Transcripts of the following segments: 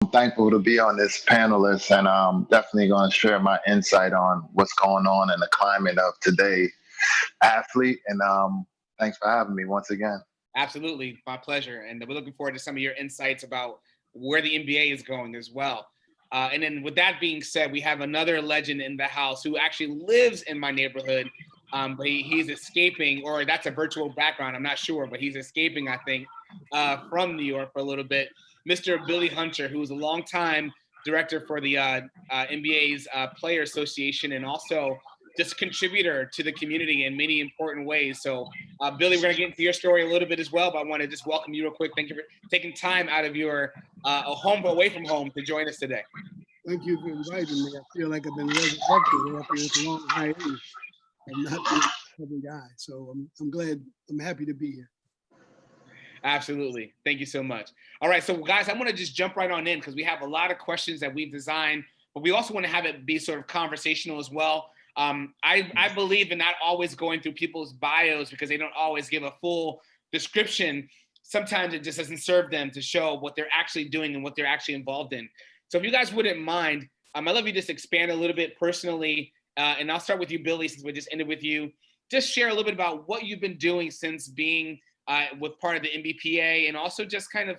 I'm thankful to be on this panelist, and I'm definitely going to share my insight on what's going on in the climate of today athlete. And thanks for having me once again. Absolutely, my pleasure. And we're looking forward to some of your insights about where the NBA is going as well. And then with that being said, we have another legend in the house who actually lives in my neighborhood, but he's escaping, or that's a virtual background, I'm not sure, but he's escaping, I think, from New York for a little bit. Mr. Billy Hunter, who is a longtime director for the NBA's Player Association, and also just contributor to the community in many important ways. So, Billy, we're going to get into your story a little bit as well, but I want to just welcome you real quick. Thank you for taking time out of your home, away from home, to join us today. Thank you for inviting me. I feel like I've been resurrected after this long hiatus of not being a public guy. So I'm glad, I'm happy to be here. Absolutely. Thank you so much. All right. So guys, I'm going to just jump right on in because we have a lot of questions that we've designed, but we also want to have it be sort of conversational as well. I believe in not always going through people's bios because they don't always give a full description. Sometimes it just doesn't serve them to show what they're actually doing and what they're actually involved in. So if you guys wouldn't mind, I'd love you just expand a little bit personally, and I'll start with you, Billy, since we just ended with you. Just share a little bit about what you've been doing since being with part of the NBPA, and also just kind of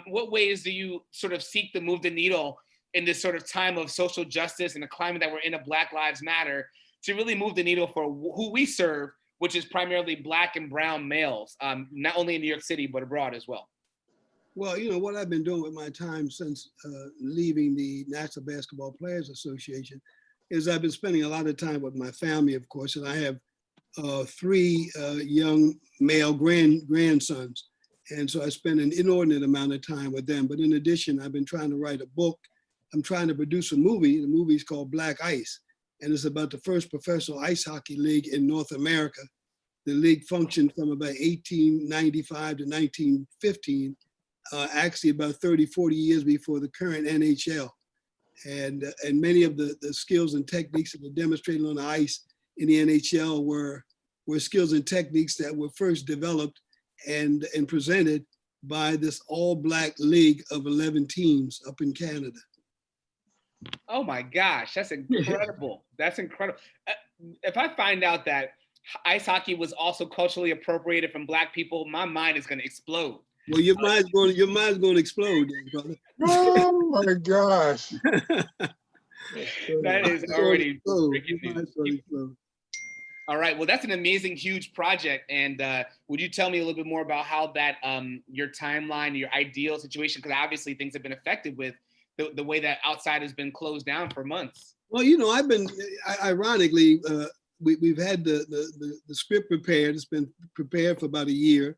what ways do you sort of seek to move the needle in this sort of time of social justice and the climate that we're in of Black Lives Matter to really move the needle for who we serve, which is primarily Black and brown males, not only in New York City, but abroad as well. Well, you know, what I've been doing with my time since leaving the National Basketball Players Association is I've been spending a lot of time with my family, of course, and I have 3 young male grandsons. And so I spend an inordinate amount of time with them. But in addition, I've been trying to write a book. I'm trying to produce a movie. The movie is called Black Ice, and it's about the first professional ice hockey league in North America. The league functioned from about 1895 to 1915, actually about 30, 40 years before the current NHL. And many of the skills and techniques that were demonstrated on the ice in the NHL were skills and techniques that were first developed and presented by this all-Black league of 11 teams up in Canada. Oh my gosh, that's incredible. That's incredible. If I find out that ice hockey was also culturally appropriated from Black people, my mind is going to explode. Well, your mind's going to explode, brother. Oh my gosh. That is already freaking news. All right, well, that's an amazing, huge project. And would you tell me a little bit more about how that, your timeline, your ideal situation, because obviously things have been affected with the way that outside has been closed down for months? Well, you know, ironically, we've had the script prepared. It's been prepared for about a year,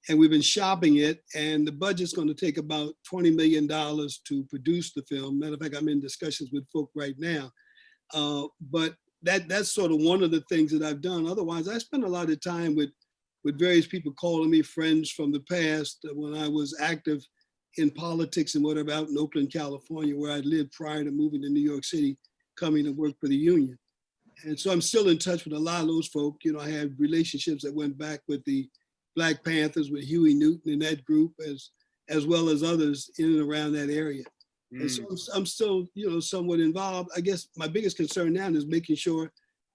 and we've been shopping it. And the budget's going to take about $20 million to produce the film. Matter of fact, I'm in discussions with folk right now. But that's sort of one of the things that I've done. Otherwise, I spend a lot of time with various people calling me friends from the past when I was active in politics and whatever out in Oakland, California, where I lived prior to moving to New York City, coming to work for the union. And so I'm still in touch with a lot of those folk. You know, I have relationships that went back with the Black Panthers, with Huey Newton and that group, as well as others in and around that area. And so I'm still, you know, somewhat involved. I guess my biggest concern now is making sure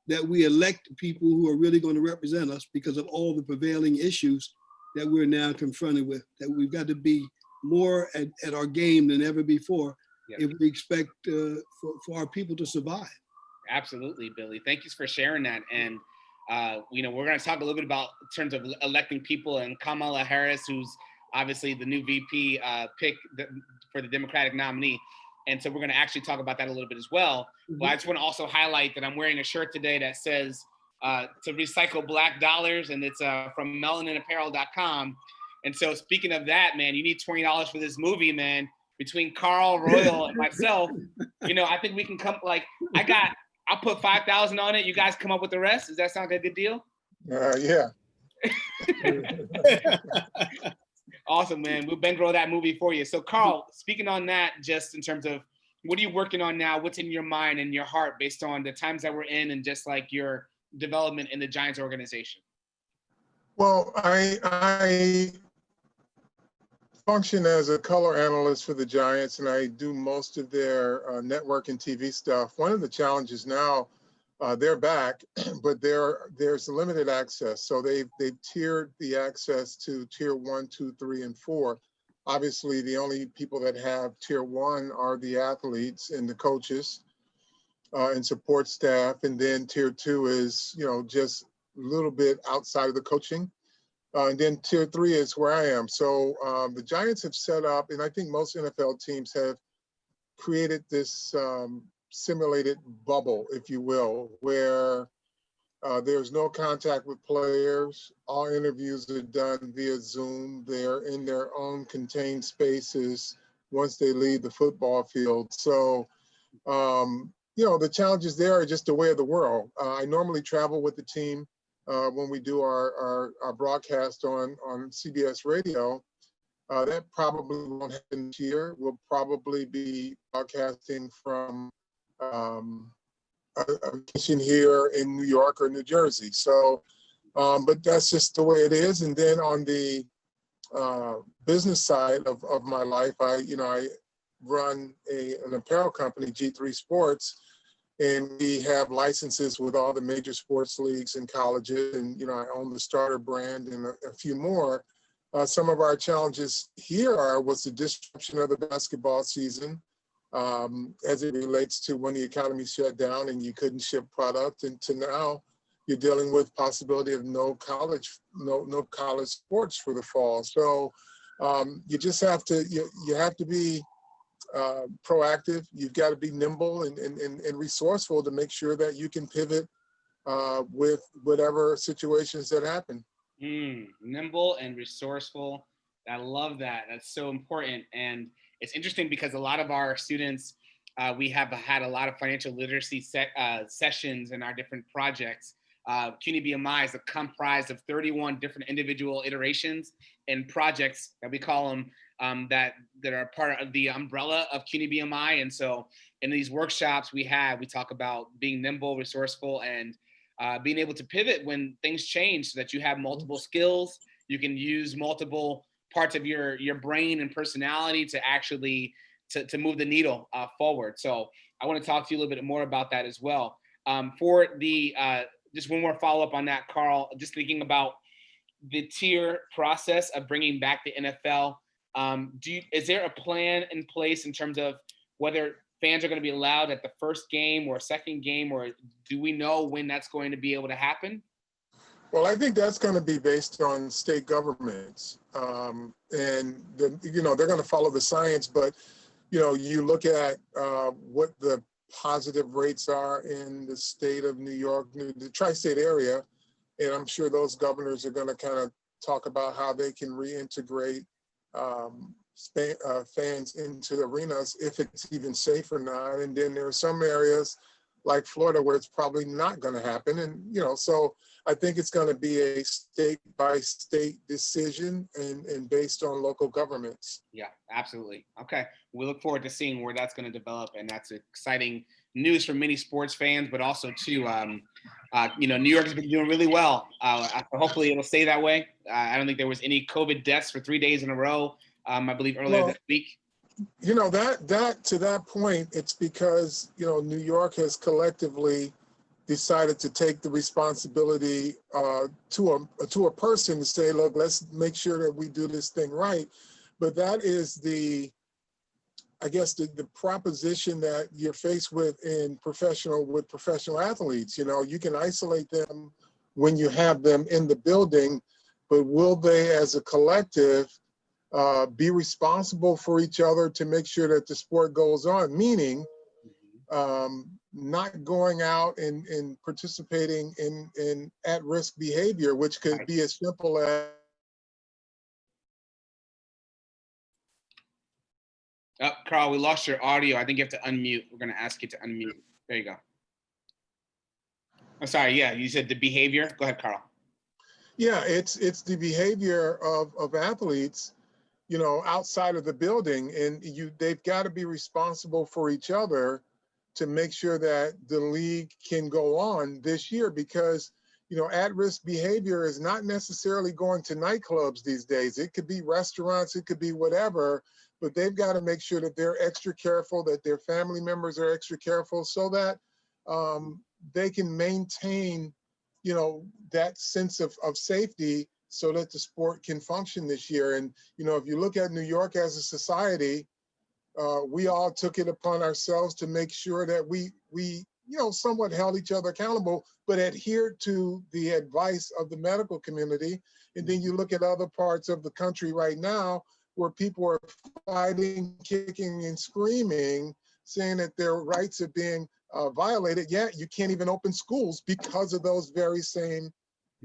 that we elect people who are really going to represent us because of all the prevailing issues that we're now confronted with, that we've got to be more at our game than ever before if we expect for our people to survive. Absolutely, Billy. Thank you for sharing that. And, you know, we're going to talk a little bit about in terms of electing people, and Kamala Harris, who's obviously the new VP pick for the Democratic nominee. And so we're going to actually talk about that a little bit as well. But I just want to also highlight that I'm wearing a shirt today that says to recycle Black dollars, and it's from melaninapparel.com. And so speaking of that, man, you need $20 for this movie, man. Between Carl, Royal, and myself, you know, I think we can come, like, I'll put 5,000 on it. You guys come up with the rest. Does that sound like a good deal? Yeah. Awesome, man. We'll bankroll that movie for you. So Carl, speaking on that, just in terms of what are you working on now? What's in your mind and your heart based on the times that we're in and just like your development in the Giants organization? Well, I function as a color analyst for the Giants, and I do most of their network and TV stuff. One of the challenges now, they're back, but there's limited access. So they've tiered the access to tier 1, 2, 3, and 4. Obviously, the only people that have tier 1 are the athletes and the coaches and support staff, and then tier 2 is just a little bit outside of the coaching. And then tier 3 is where I am. So the Giants have set up, and I think most NFL teams have created this simulated bubble, if you will, where there's no contact with players. All interviews are done via Zoom. They're in their own contained spaces once they leave the football field. So, the challenges there are just the way of the world. I normally travel with the team when we do our broadcast on CBS radio. That probably won't happen this year. We'll probably be broadcasting from a kitchen here in New York or New Jersey. So, but that's just the way it is. And then on the business side of my life, I run an apparel company, G3 Sports, and we have licenses with all the major sports leagues and colleges. And, I own the Starter brand and a few more. Some of our challenges here was the disruption of the basketball season as it relates to when the economy shut down and you couldn't ship product, and to now you're dealing with possibility of no college sports for the fall. So you just have to, you have to be proactive. You've got to be nimble and resourceful to make sure that you can pivot with whatever situations that happen. Nimble and resourceful. I love that. That's so important. And it's interesting because a lot of our students, we have had a lot of financial literacy sessions in our different projects. CUNY BMI is comprised of 31 different individual iterations and projects that we call them that are part of the umbrella of CUNY BMI. And so in these workshops we talk about being nimble, resourceful, and being able to pivot when things change so that you have multiple skills. You can use multiple parts of your brain and personality to actually to move the needle forward. So I want to talk to you a little bit more about that as well. For the just one more follow up on that, Carl, just thinking about the tier process of bringing back the NFL. Is there a plan in place in terms of whether fans are going to be allowed at the first game or second game, or do we know when that's going to be able to happen? Well, I think that's going to be based on state governments, and they're going to follow the science. But you look at what the positive rates are in the state of New York, the tri-state area, and I'm sure those governors are going to kind of talk about how they can reintegrate fans into the arenas, if it's even safe or not. And then there are some areas like Florida where it's probably not going to happen. And, so I think it's going to be a state by state decision and based on local governments. Yeah, absolutely. Okay. We look forward to seeing where that's going to develop. And that's exciting news for many sports fans, but also too, New York has been doing really well. Hopefully it'll stay that way. I don't think there was any COVID deaths for 3 days in a row. I believe earlier this week. That to that point, it's because, New York has collectively decided to take the responsibility to a person to say, look, let's make sure that we do this thing right. But that is the proposition that you're faced with with professional athletes. You can isolate them when you have them in the building, but will they as a collective be responsible for each other to make sure that the sport goes on, meaning not going out and participating in at-risk behavior, which could be as simple as Carl, we lost your audio. I think you have to unmute. We're going to ask you to unmute. There you go. I'm sorry. Yeah, you said the behavior. Go ahead, Carl. Yeah, it's the behavior of athletes, outside of the building, and they've got to be responsible for each other to make sure that the league can go on this year, because at-risk behavior is not necessarily going to nightclubs these days. It could be restaurants, it could be whatever, but they've got to make sure that they're extra careful, that their family members are extra careful, so that they can maintain, that sense of safety, so that the sport can function this year. And, if you look at New York as a society, we all took it upon ourselves to make sure that we somewhat held each other accountable, but adhered to the advice of the medical community. And then you look at other parts of the country right now where people are fighting, kicking, and screaming, saying that their rights are being violated. Yet you can't even open schools because of those very same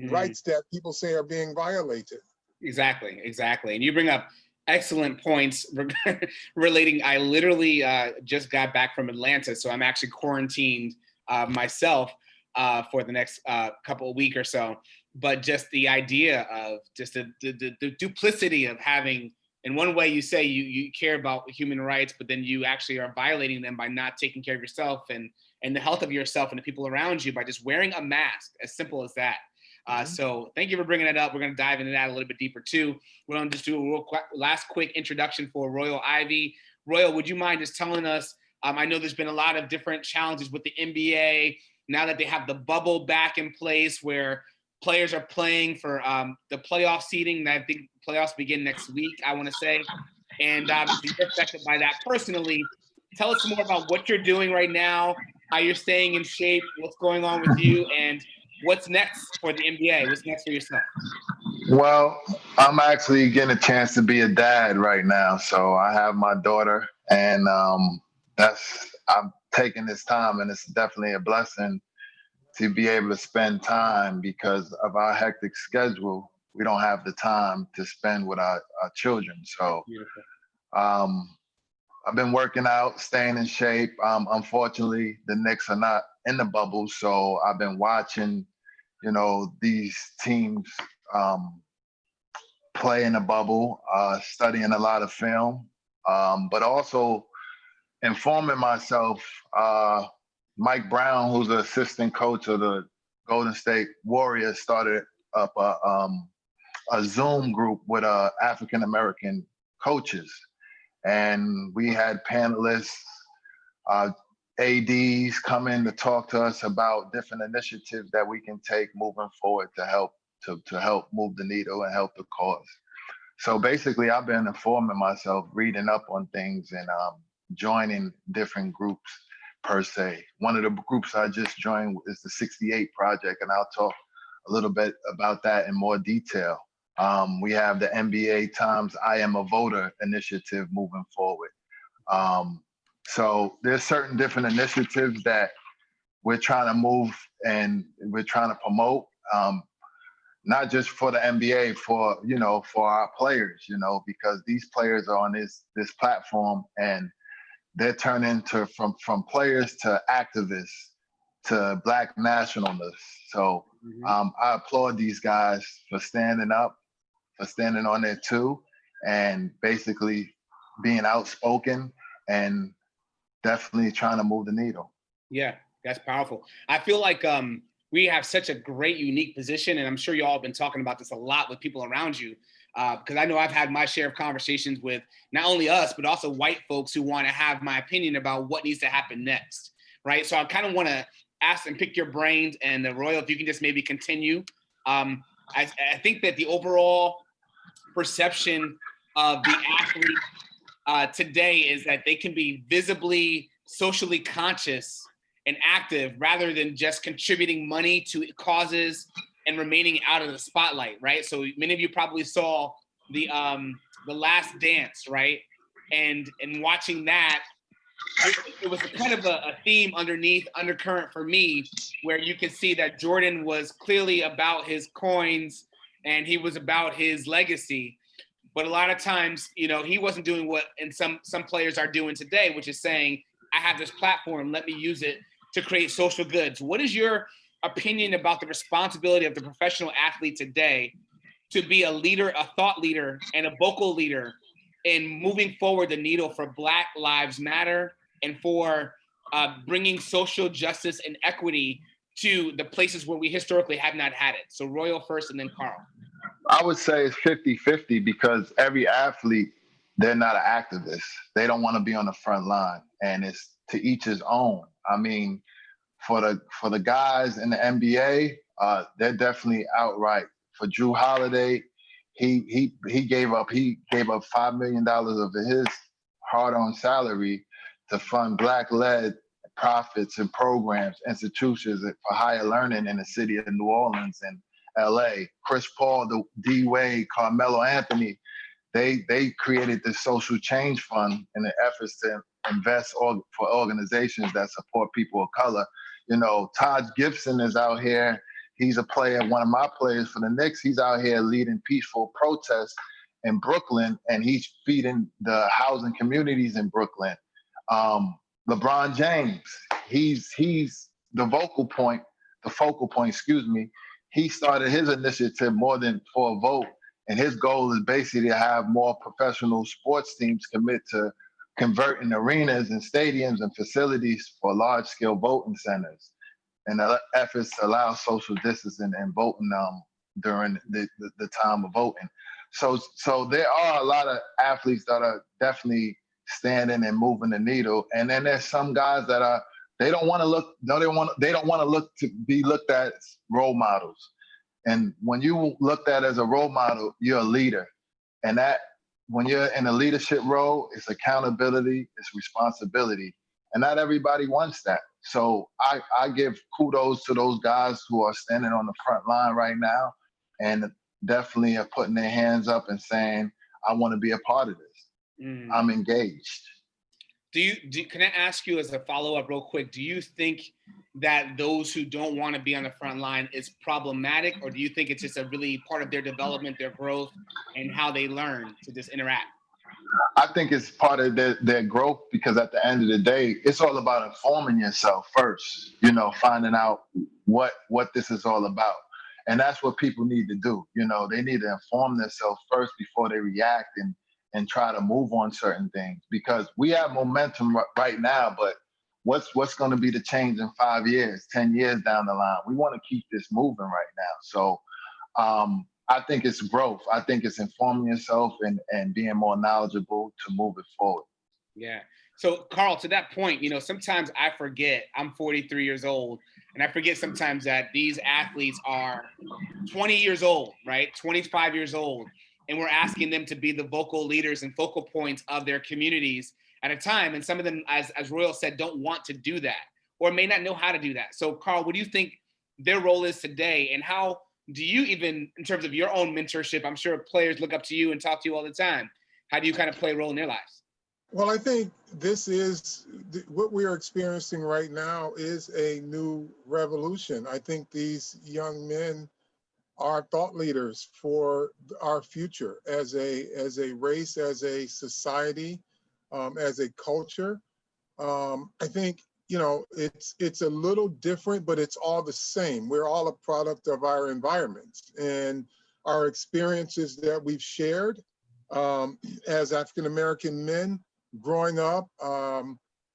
rights that people say are being violated. Exactly. And you bring up excellent points relating. I literally just got back from Atlanta, so I'm actually quarantined myself for the next couple of weeks or so. But just the idea of just the duplicity of having, in one way you say you care about human rights, but then you actually are violating them by not taking care of yourself and the health of yourself and the people around you by just wearing a mask, as simple as that. So thank you for bringing it up. We're going to dive into that a little bit deeper too. We're going to just do a last quick introduction for Royal Ivy. Royal, would you mind just telling us, I know there's been a lot of different challenges with the NBA now that they have the bubble back in place where players are playing for the playoff seeding. I think playoffs begin next week, I want to say. And obviously you're affected by that personally. Tell us more about what you're doing right now, how you're staying in shape, what's going on with you, and what's next for the NBA? What's next for yourself? Well, I'm actually getting a chance to be a dad right now. So I have my daughter, and I'm taking this time, and it's definitely a blessing to be able to spend time because of our hectic schedule. We don't have the time to spend with our children. So I've been working out, staying in shape. Unfortunately, the Knicks are not in the bubble, so I've been watching, these teams play in the bubble, studying a lot of film, but also informing myself. Mike Brown, who's the assistant coach of the Golden State Warriors, started up a Zoom group with African-American coaches. And we had panelists, ADs come in to talk to us about different initiatives that we can take moving forward to help move the needle and help the cause. So basically, I've been informing myself, reading up on things, and joining different groups per se. One of the groups I just joined is the 68 Project, and I'll talk a little bit about that in more detail. We have the NBA Times I Am a Voter initiative moving forward. So there's certain different initiatives that we're trying to move and we're trying to promote, not just for the NBA, for our players, because these players are on this platform and they're turning from players to activists to Black nationalists. So I applaud these guys for standing up, for standing on there too, and basically being outspoken and definitely trying to move the needle. Yeah, that's powerful. I feel like we have such a great, unique position, and I'm sure you all have been talking about this a lot with people around you, because I know I've had my share of conversations with not only us, but also white folks who want to have my opinion about what needs to happen next, right? So I kind of want to ask and pick your brains, and Royal, if you can just maybe continue. I think that the overall perception of the athlete today is that they can be visibly socially conscious and active rather than just contributing money to causes and remaining out of the spotlight, right? So many of you probably saw the Last Dance, right? And watching that, it was a kind of a theme undercurrent for me, where you could see that Jordan was clearly about his coins and he was about his legacy. But a lot of times, he wasn't doing what some players are doing today, which is saying, I have this platform, let me use it to create social goods. What is your opinion about the responsibility of the professional athlete today to be a leader, a thought leader, and a vocal leader in moving forward the needle for Black Lives Matter and for bringing social justice and equity to the places where we historically have not had it? So Royal first and then Carl. I would say it's 50-50 because every athlete, they're not an activist. They don't want to be on the front line, and it's to each his own. I mean, for the guys in the NBA, they're definitely outright. For Drew Holiday, he gave up $5 million of his hard-earned salary to fund Black-led profits and programs, institutions for higher learning in the city of New Orleans and LA. Chris Paul, D Wade, Carmelo Anthony, they created this social change fund in the efforts to invest for organizations that support people of color. You know, Taj Gibson is out here. He's a player, one of my players for the Knicks. He's out here leading peaceful protests in Brooklyn, and he's feeding the housing communities in Brooklyn. LeBron James, he's the focal point, he started his initiative More Than for a Vote, and his goal is basically to have more professional sports teams commit to converting arenas and stadiums and facilities for large-scale voting centers, and the efforts to allow social distancing and voting during the time of voting. So there are a lot of athletes that are definitely standing and moving the needle, and then there's some guys that they don't want to be looked at as role models. And when you looked at as a role model, you're a leader, and that when you're in a leadership role, it's accountability, it's responsibility, and not everybody wants that. So I give kudos to those guys who are standing on the front line right now, and definitely are putting their hands up and saying, I want to be a part of this. I'm engaged. Can I ask you as a follow-up real quick, do you think that those who don't want to be on the front line is problematic, or do you think it's just a really part of their development, their growth, and how they learn to just interact? I think it's part of their growth, because at the end of the day, it's all about informing yourself first, you know, finding out what this is all about. And that's what people need to do. You know, they need to inform themselves first before they react and try to move on certain things, because we have momentum right now, but what's going to be the change in 5 years, 10 years down the line? We want to keep this moving right now. So I think it's growth. I think it's informing yourself and being more knowledgeable to move it forward. Yeah. So Carl, to that point, you know, sometimes I forget, I'm 43 years old, and I forget sometimes that these athletes are 20 years old, right? 25 years old. And we're asking them to be the vocal leaders and focal points of their communities at a time. And some of them, as Royal said, don't want to do that or may not know how to do that. So Carl, what do you think their role is today? And how do you even, in terms of your own mentorship, I'm sure players look up to you and talk to you all the time. How do you kind of play a role in their lives? Well, I think this is what we are experiencing right now is a new revolution. I think these young men are thought leaders for our future as a race, as a society, as a culture. I think, you know, it's a little different, but it's all the same. We're all a product of our environments and our experiences that we've shared as African-American men growing up.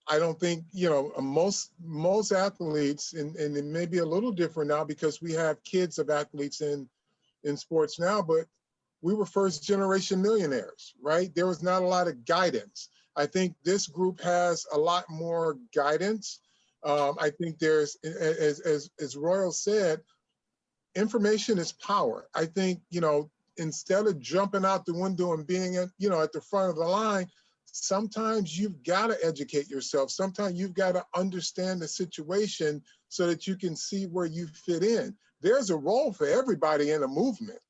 I don't think, you know, most athletes, and it may be a little different now because we have kids of athletes in sports now, but we were first generation millionaires, right? There was not a lot of guidance. I think this group has a lot more guidance. I think there's, as Royal said, information is power. I think, you know, instead of jumping out the window and being, you know, at the front of the line, sometimes you've got to educate yourself. Sometimes you've got to understand the situation so that you can see where you fit in. There's a role for everybody in a movement.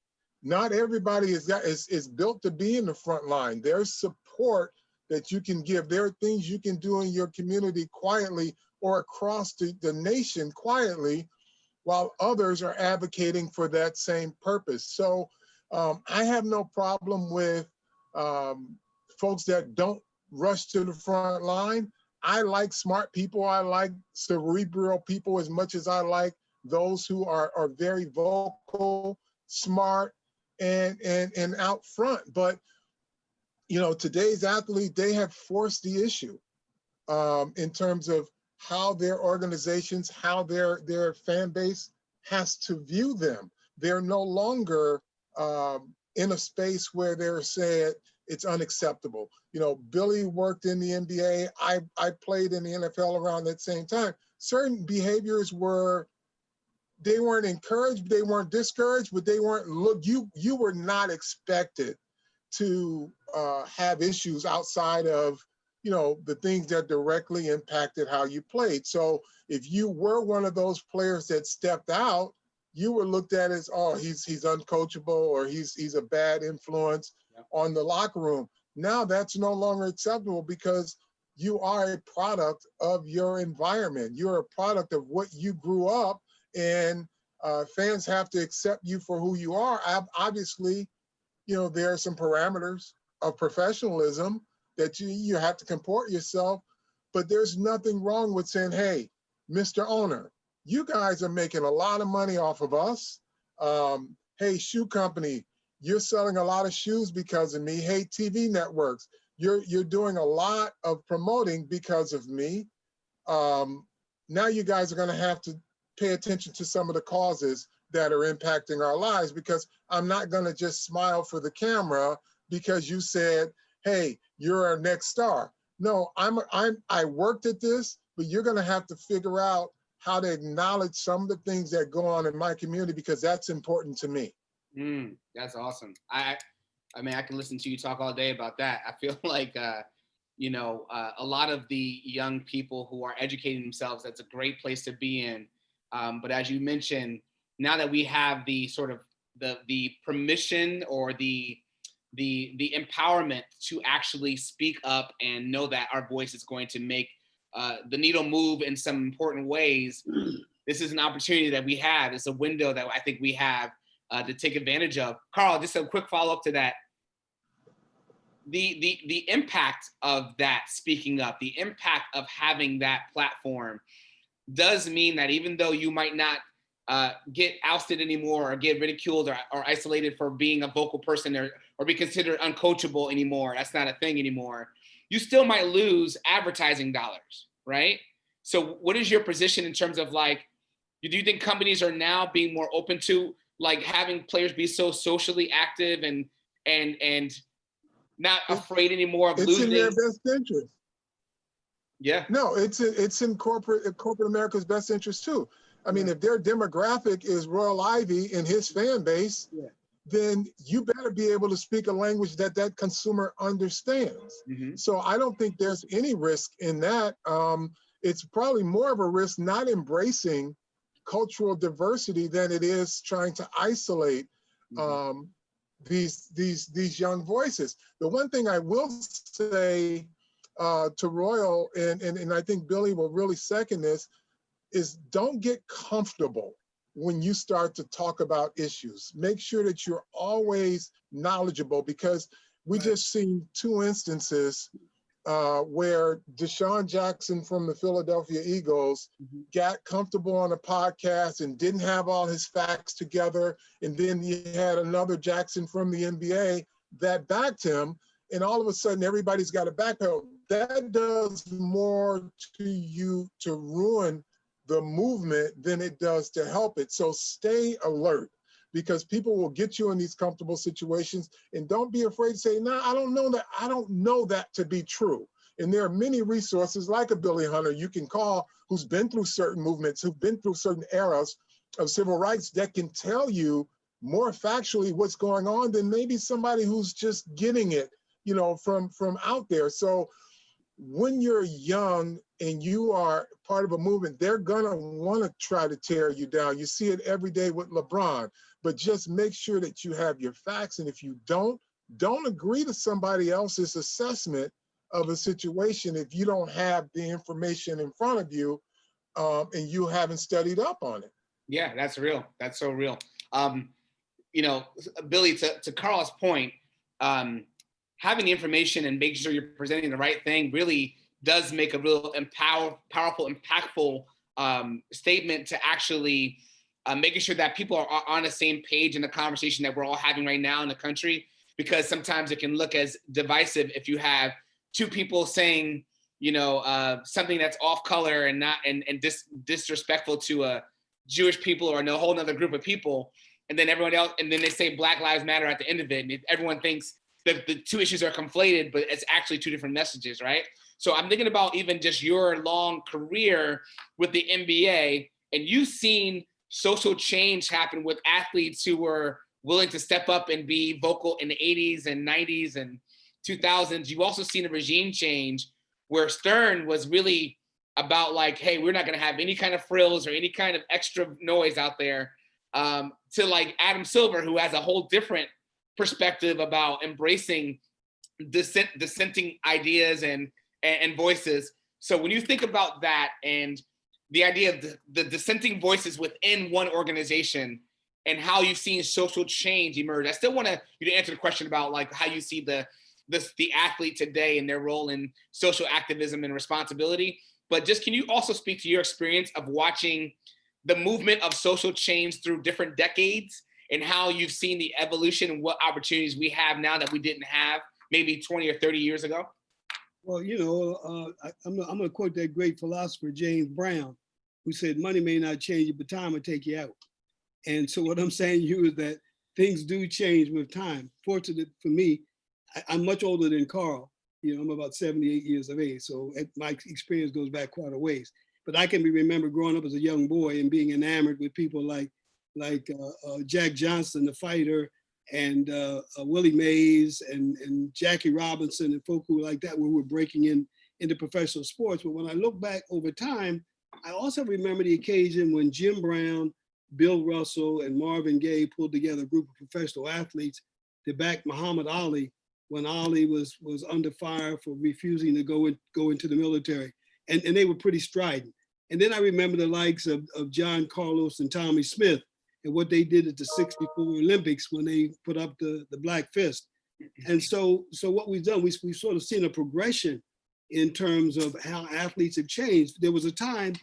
Not everybody is built to be in the front line. There's support that you can give. There are things you can do in your community quietly or across the nation quietly, while others are advocating for that same purpose. So I have no problem with folks that don't rush to the front line. I like smart people. I like cerebral people as much as I like those who are very vocal, smart, and out front. But, you know, today's athlete, they have forced the issue in terms of how their organizations, how their fan base has to view them. They're no longer in a space where they're saying it's unacceptable. You know, Billy worked in the NBA. I played in the NFL around that same time. Certain behaviors they weren't encouraged, they weren't discouraged, but they weren't, look, you were not expected to have issues outside of, you know, the things that directly impacted how you played. So if you were one of those players that stepped out, you were looked at as, oh, he's uncoachable, or he's a bad influence on the locker room. Now that's no longer acceptable, because you are a product of your environment. You're a product of what you grew up, and fans have to accept you for who you are. Obviously, you know, there are some parameters of professionalism that you have to comport yourself, but there's nothing wrong with saying, hey, Mr. Owner, you guys are making a lot of money off of us. Hey, shoe company, you're selling a lot of shoes because of me. Hey, TV networks, you're doing a lot of promoting because of me. Now you guys are gonna have to pay attention to some of the causes that are impacting our lives, because I'm not gonna just smile for the camera because you said, hey, you're our next star. No, I worked at this, but you're gonna have to figure out how to acknowledge some of the things that go on in my community, because that's important to me. That's awesome. I mean, I can listen to you talk all day about that. I feel like, you know, a lot of the young people who are educating themselves, that's a great place to be in. But as you mentioned, now that we have the sort of the permission or the empowerment to actually speak up and know that our voice is going to make the needle move in some important ways, this is an opportunity that we have. It's a window that I think we have to take advantage of. Carl, just a quick follow-up to that. The impact of that speaking up, the impact of having that platform does mean that even though you might not get ousted anymore or get ridiculed or isolated for being a vocal person or be considered uncoachable anymore, that's not a thing anymore, you still might lose advertising dollars, right? So what is your position in terms of, like, do you think companies are now being more open to, like, having players be so socially active and not afraid anymore of losing? It's in their best interest. Yeah. No, it's in corporate America's best interest too. I mean, if their demographic is Royal Ivy and his fan base, then you better be able to speak a language that consumer understands. So I don't think there's any risk in that. It's probably more of a risk not embracing cultural diversity than it is trying to isolate these young voices. The one thing I will say to Royal, and I think Billy will really second this, is don't get comfortable when you start to talk about issues. Make sure that you're always knowledgeable, because we just seen two instances where Deshaun Jackson from the Philadelphia Eagles got comfortable on a podcast and didn't have all his facts together. And then you had another Jackson from the NBA that backed him. And all of a sudden, everybody's got a backpedal. That does more to you to ruin the movement than it does to help it. So stay alert, because people will get you in these comfortable situations, and don't be afraid to say, no, I don't know that. I don't know that to be true. And there are many resources like a Billy Hunter you can call, who's been through certain movements, who've been through certain eras of civil rights, that can tell you more factually what's going on than maybe somebody who's just getting it, you know, from out there. So when you're young and you are part of a movement, they're gonna want to try to tear you down. You see it every day with LeBron, but just make sure that you have your facts. And if you don't agree to somebody else's assessment of a situation if you don't have the information in front of you and you haven't studied up on it. Yeah, that's real. That's so real. You know, Billy, to Carl's point, having the information and making sure you're presenting the right thing really does make a real powerful, impactful statement to actually making sure that people are on the same page in the conversation that we're all having right now in the country, because sometimes it can look as divisive if you have two people saying, something that's off color and not and disrespectful to Jewish people or a whole other group of people, and then everyone else, and then they say Black Lives Matter at the end of it, and everyone thinks that the two issues are conflated, but it's actually two different messages, right? So I'm thinking about even just your long career with the NBA, and you've seen social change happen with athletes who were willing to step up and be vocal in the 80s and 90s and 2000s. You've also seen a regime change where Stern was really about like, hey, we're not going to have any kind of frills or any kind of extra noise out there, to like Adam Silver, who has a whole different perspective about embracing dissenting ideas and voices. So when you think about that and the idea of the dissenting voices within one organization and how you've seen social change emerge, I still want you to answer the question about like how you see the athlete today and their role in social activism and responsibility. But just can you also speak to your experience of watching the movement of social change through different decades and how you've seen the evolution and what opportunities we have now that we didn't have maybe 20 or 30 years ago? Well, I'm going to quote that great philosopher, James Brown, who said, money may not change you, but time will take you out. And so what I'm saying to you is that things do change with time. Fortunately for me, I'm much older than Carl. I'm about 78 years of age. So my experience goes back quite a ways. But I can remember growing up as a young boy and being enamored with people like Jack Johnson, the fighter, and Willie Mays and Jackie Robinson and folk who like that, who were breaking into professional sports. But when I look back over time, I also remember the occasion when Jim Brown, Bill Russell, and Marvin Gaye pulled together a group of professional athletes to back Muhammad Ali when Ali was under fire for refusing to go into the military. And they were pretty strident. And then I remember the likes of John Carlos and Tommy Smith and what they did at the '64 Olympics when they put up the Black Fist. And so what we've done, we've sort of seen a progression in terms of how athletes have changed. There was a time,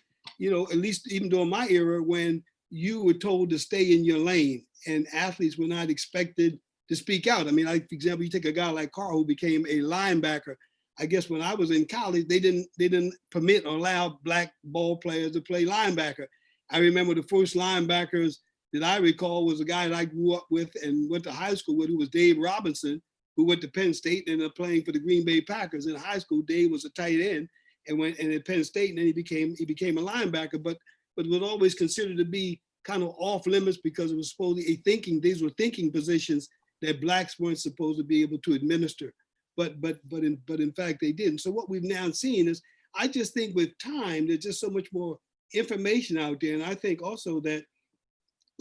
at least even during my era, when you were told to stay in your lane and athletes were not expected to speak out. I mean, like, for example, you take a guy like Carl who became a linebacker. I guess when I was in college, they didn't permit or allow Black ball players to play linebacker. I remember the first linebackers that I recall was a guy that I grew up with and went to high school with, who was Dave Robinson, who went to Penn State and ended up playing for the Green Bay Packers. In high school, Dave was a tight end and went at Penn State, and then he became a linebacker, but was always considered to be kind of off limits because it was supposedly these were thinking positions that Blacks weren't supposed to be able to administer. But in fact they didn't. So what we've now seen is, I just think with time, there's just so much more information out there. And I think also that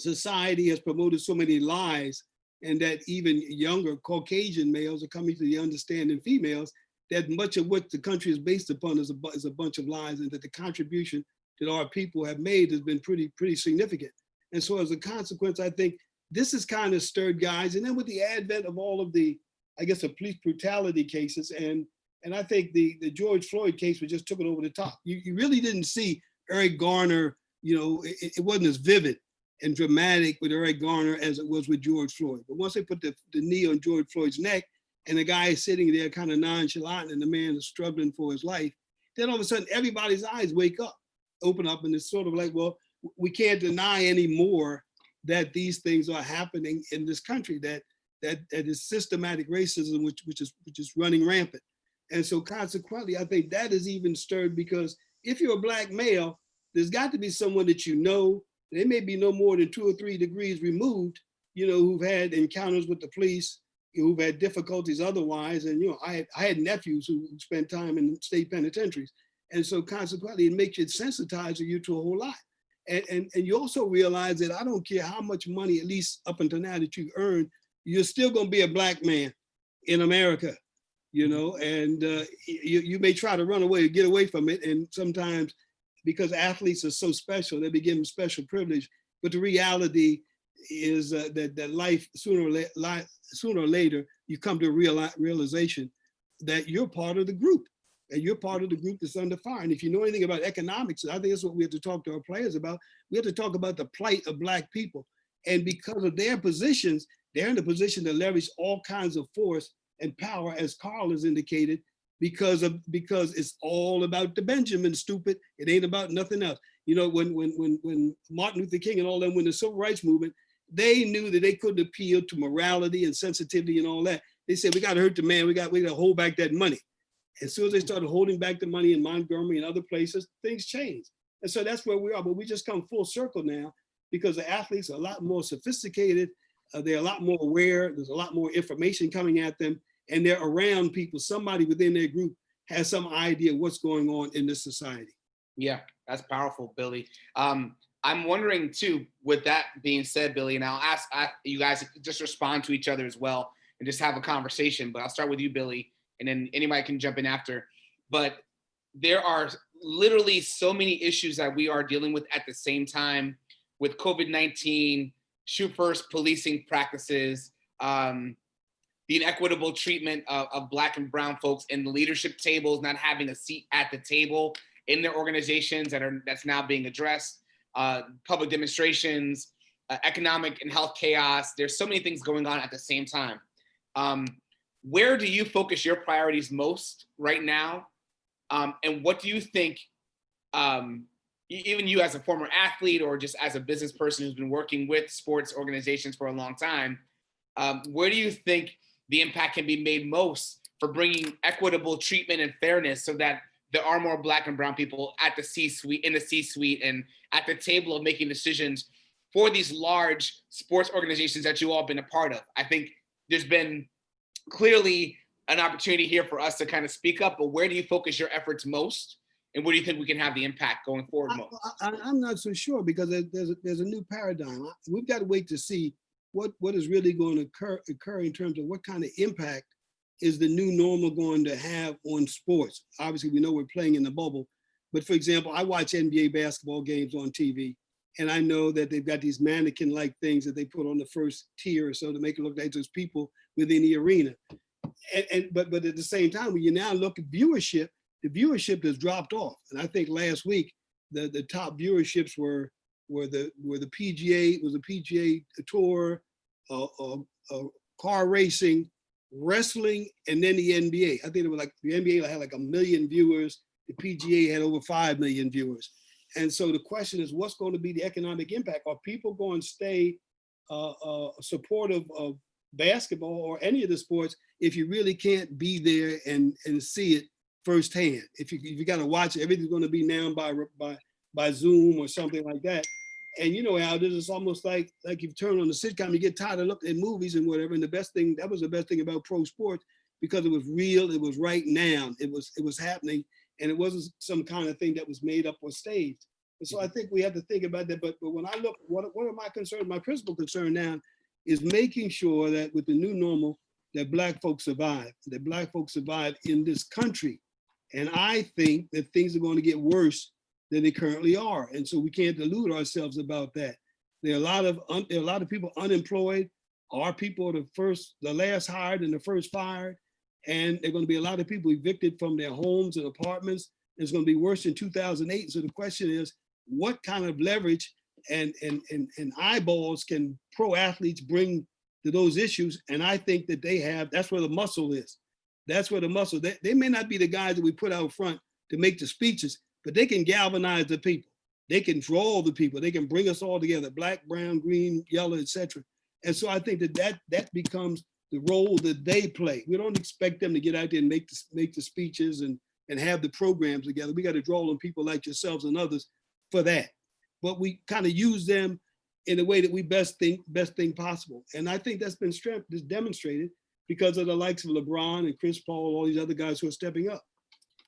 society has promoted so many lies, and that even younger Caucasian males are coming to the understanding, females, that much of what the country is based upon is a bunch of lies, and that the contribution that our people have made has been pretty significant. And so as a consequence, I think this has kind of stirred guys. And then with the advent of all of the, I guess, the police brutality cases, and I think the George Floyd case, we just took it over the top. You really didn't see Eric Garner, it wasn't as vivid and dramatic with Eric Garner as it was with George Floyd. But once they put the knee on George Floyd's neck and the guy is sitting there kind of nonchalant and the man is struggling for his life, then all of a sudden everybody's eyes open up, and it's sort of like, well, we can't deny anymore that these things are happening in this country, that is systematic racism, which is running rampant. And so consequently, I think that is even stirred, because if you're a Black male, there's got to be someone that they may be no more than 2 or 3 degrees removed, who've had encounters with the police, who've had difficulties otherwise. And, I had nephews who spent time in state penitentiaries. And so consequently, it makes it sensitize you to a whole lot. And you also realize that I don't care how much money, at least up until now, that you earn, you're still going to be a Black man in America, and you may try to run away or get away from it. And sometimes, because athletes are so special, they be given special privilege. But the reality is that life, sooner or later, you come to a realization that you're part of the group. And you're part of the group that's under fire. And if you know anything about economics, I think that's what we have to talk to our players about. We have to talk about the plight of Black people. And because of their positions, they're in a position to leverage all kinds of force and power, as Carl has indicated, because it's all about the Benjamin, stupid. It ain't about nothing else. You know, when Martin Luther King and all them, when the civil rights movement, they knew that they couldn't appeal to morality and sensitivity and all that. They said, we got to hurt the man. We got to hold back that money. As soon as they started holding back the money in Montgomery and other places, things changed. And so that's where we are. But we just come full circle now because the athletes are a lot more sophisticated. They're a lot more aware. There's a lot more information coming at them. And they're around people. Somebody within their group has some idea what's going on in this society. Yeah, that's powerful, Billy. I'm wondering too, with that being said, Billy, and I'll ask you guys to just respond to each other as well and just have a conversation. But I'll start with you, Billy, and then anybody can jump in after. But there are literally so many issues that we are dealing with at the same time with COVID-19, shoot first policing practices, the inequitable treatment of Black and brown folks in the leadership tables, not having a seat at the table in their organizations that's now being addressed, public demonstrations, economic and health chaos. There's so many things going on at the same time. Where do you focus your priorities most right now? And what do you think, even you as a former athlete or just as a business person who's been working with sports organizations for a long time, where do you think the impact can be made most for bringing equitable treatment and fairness so that there are more Black and brown people at the C-suite, in the C-suite, and at the table of making decisions for these large sports organizations that you all have been a part of? I think there's been clearly an opportunity here for us to kind of speak up, but where do you focus your efforts most? And where do you think we can have the impact going forward most? I'm not so sure because there's a new paradigm. We've got to wait to see what is really going to occur in terms of what kind of impact is the new normal going to have on sports. Obviously, we know we're playing in the bubble, but for example, I watch NBA basketball games on TV, and I know that they've got these mannequin-like things that they put on the first tier or so to make it look like there's people within the arena. But at the same time, when you now look at viewership, the viewership has dropped off. And I think last week, the top viewerships were the PGA, was the PGA Tour, car racing, wrestling, and then the NBA. I think it was like the NBA had like 1 million viewers. The PGA had over 5 million viewers. And so the question is, what's going to be the economic impact? Are people going to stay supportive of basketball or any of the sports if you really can't be there and see it firsthand? If you got to watch it, everything's going to be now by Zoom or something like that. And you know how this is almost like you turn on the sitcom, you get tired of looking at movies and whatever. And that was the best thing about pro sports, because it was real, it was right now, it was happening, and it wasn't some kind of thing that was made up or staged. And so I think we have to think about that. But when I look, one of my concerns, my principal concern now is making sure that with the new normal, that Black folks survive in this country. And I think that things are going to get worse than they currently are. And so we can't delude ourselves about that. There are a lot of people unemployed. Our people are the last hired and the first fired. And there are going to be a lot of people evicted from their homes and apartments. It's going to be worse in 2008. So the question is, what kind of leverage and eyeballs can pro athletes bring to those issues? And I think that that's where the muscle is. That's where the muscle, they may not be the guys that we put out front to make the speeches, but they can galvanize the people. They can draw the people. They can bring us all together, Black, brown, green, yellow, etc. And so I think that becomes the role that they play. We don't expect them to get out there and make the speeches and have the programs together. We got to draw on people like yourselves and others for that. But we kind of use them in the way that we best thing possible. And I think that's been demonstrated because of the likes of LeBron and Chris Paul, all these other guys who are stepping up.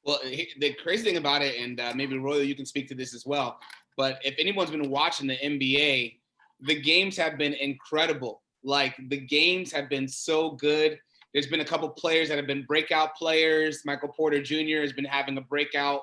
Well, the crazy thing about it, and maybe Royal, you can speak to this as well, but if anyone's been watching the NBA, the games have been incredible. Like, the games have been so good. There's been a couple players that have been breakout players. Michael Porter Jr. has been having a breakout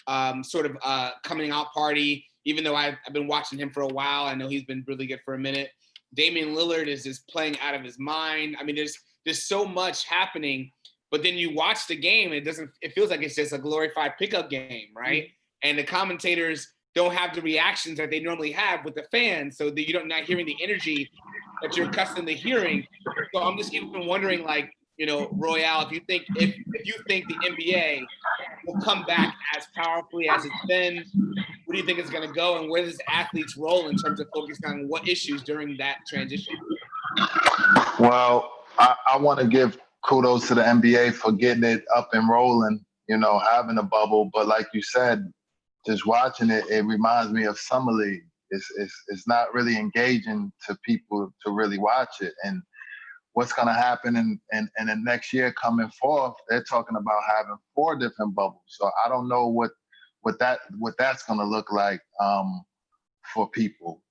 coming out party, even though I've been watching him for a while. I know he's been really good for a minute. Damian Lillard is just playing out of his mind. I mean, there's so much happening, but then you watch the game, it feels like it's just a glorified pickup game, right? Mm-hmm. And the commentators don't have the reactions that they normally have with the fans, so that you're not hearing the energy that you're accustomed to hearing. So I'm just even wondering, like, you know, Royale, if you think the NBA will come back as powerfully as it's been, where do you think it's going to go, and where does athletes' role in terms of focusing on what issues during that transition? Well, I want to give kudos to the NBA for getting it up and rolling, you know, having a bubble. But like you said, just watching it, it reminds me of Summer League. It's not really engaging to people to really watch it. And what's going to happen in the next year coming forth, they're talking about having 4 different bubbles. So I don't know what that's going to look like for people.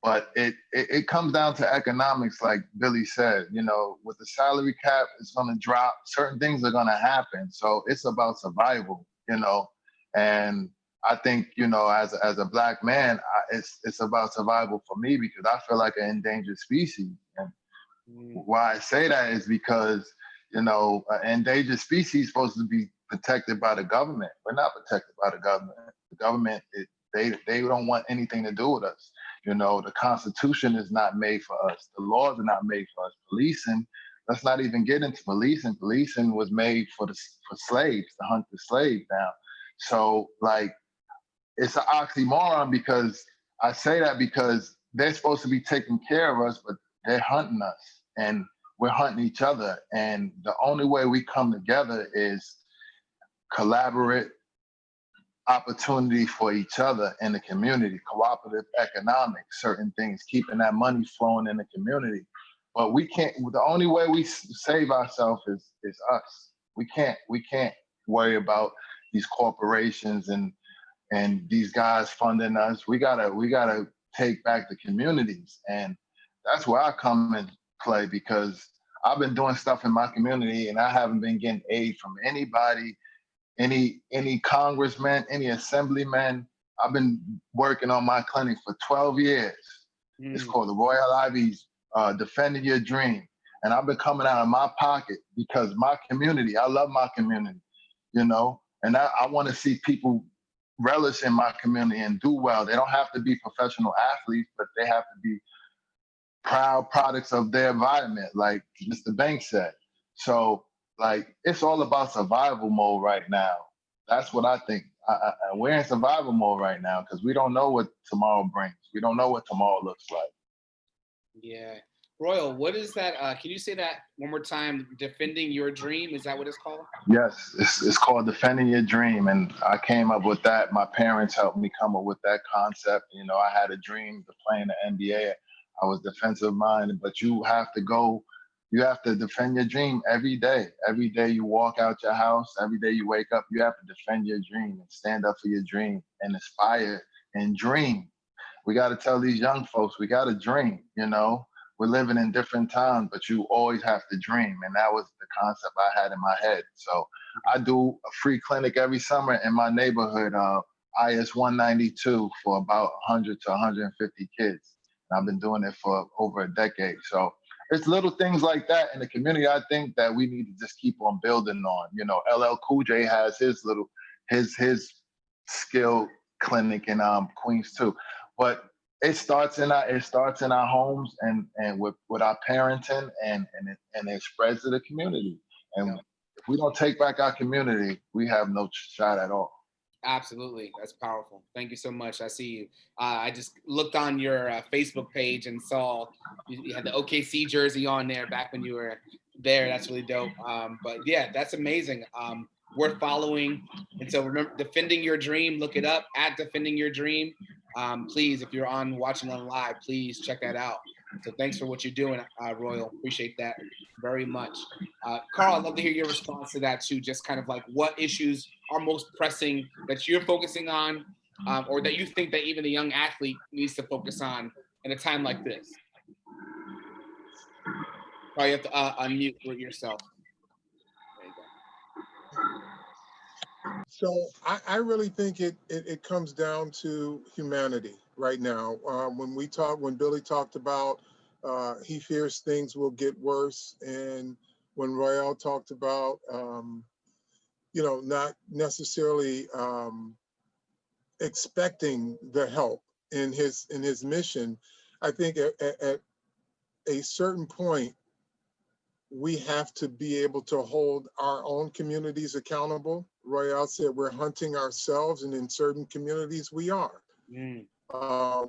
But it comes down to economics, like Billy said. You know, with the salary cap, it's going to drop. Certain things are going to happen. So it's about survival, you know. And I think, you know, as a Black man, it's about survival for me, because I feel like an endangered species. And why I say that is because, you know, an endangered species is supposed to be protected by the government. We're not protected by the government. The government, they don't want anything to do with us. You know, the Constitution is not made for us. The laws are not made for us. Policing, let's not even get into policing. Policing was made for slaves, to hunt the slave down. So, like, it's an oxymoron, because I say that because they're supposed to be taking care of us, but they're hunting us and we're hunting each other. And the only way we come together is collaborate, opportunity for each other in the community, cooperative economics, certain things, keeping that money flowing in the community. But we can't, the only way we save ourselves is us. We can't worry about these corporations and these guys funding us. We gotta take back the communities. And that's where I come and play, because I've been doing stuff in my community and I haven't been getting aid from anybody, any congressman, any assemblyman. I've been working on my clinic for 12 years. It's called the Royal Ivy's Defending Your Dream. And I've been coming out of my pocket because my community, I love my community, you know, and I want to see people relish in my community and do well. They don't have to be professional athletes, but they have to be proud products of their environment, like Mr. Banks said. So, like, it's all about survival mode right now. That's what I think. We're in survival mode right now because we don't know what tomorrow brings. We don't know what tomorrow looks like. Yeah. Royal, what is that? Can you say that one more time? Defending Your Dream, is that what it's called? Yes, it's called Defending Your Dream. And I came up with that. My parents helped me come up with that concept. You know, I had a dream to play in the NBA. I was defensive minded, but you have to defend your dream every day. Every day you walk out your house, every day you wake up, you have to defend your dream and stand up for your dream and aspire and dream. We got to tell these young folks, we got to dream, you know. We're living in different times, but you always have to dream. And that was the concept I had in my head. So I do a free clinic every summer in my neighborhood, IS 192, for about 100 to 150 kids. And I've been doing it for over a decade. So it's little things like that in the community, I think, that we need to just keep on building on. You know, LL Cool J has his skill clinic in Queens too. But it starts in our homes and with our parenting and it spreads to the community. And if we don't take back our community, we have no shot at all. Absolutely. That's powerful. Thank you so much. I see you. I just looked on your Facebook page and saw you had the OKC jersey on there back when you were there. That's really dope. But yeah, that's amazing. Worth following. And so remember, Defending Your Dream, look it up at Defending Your Dream. Please, if you're watching on live, please check that out. So thanks for what you're doing, Royal. Appreciate that very much. Carl, I'd love to hear your response to that too. Just kind of like what issues are most pressing that you're focusing on, or that you think that even the young athlete needs to focus on in a time like this. Probably have to unmute yourself. There you go. So I really think it comes down to humanity right now. When Billy talked about he fears things will get worse, and when Royale talked about not necessarily expecting the help in his mission, I think at a certain point we have to be able to hold our own communities accountable. Royale said we're hunting ourselves, and in certain communities we are.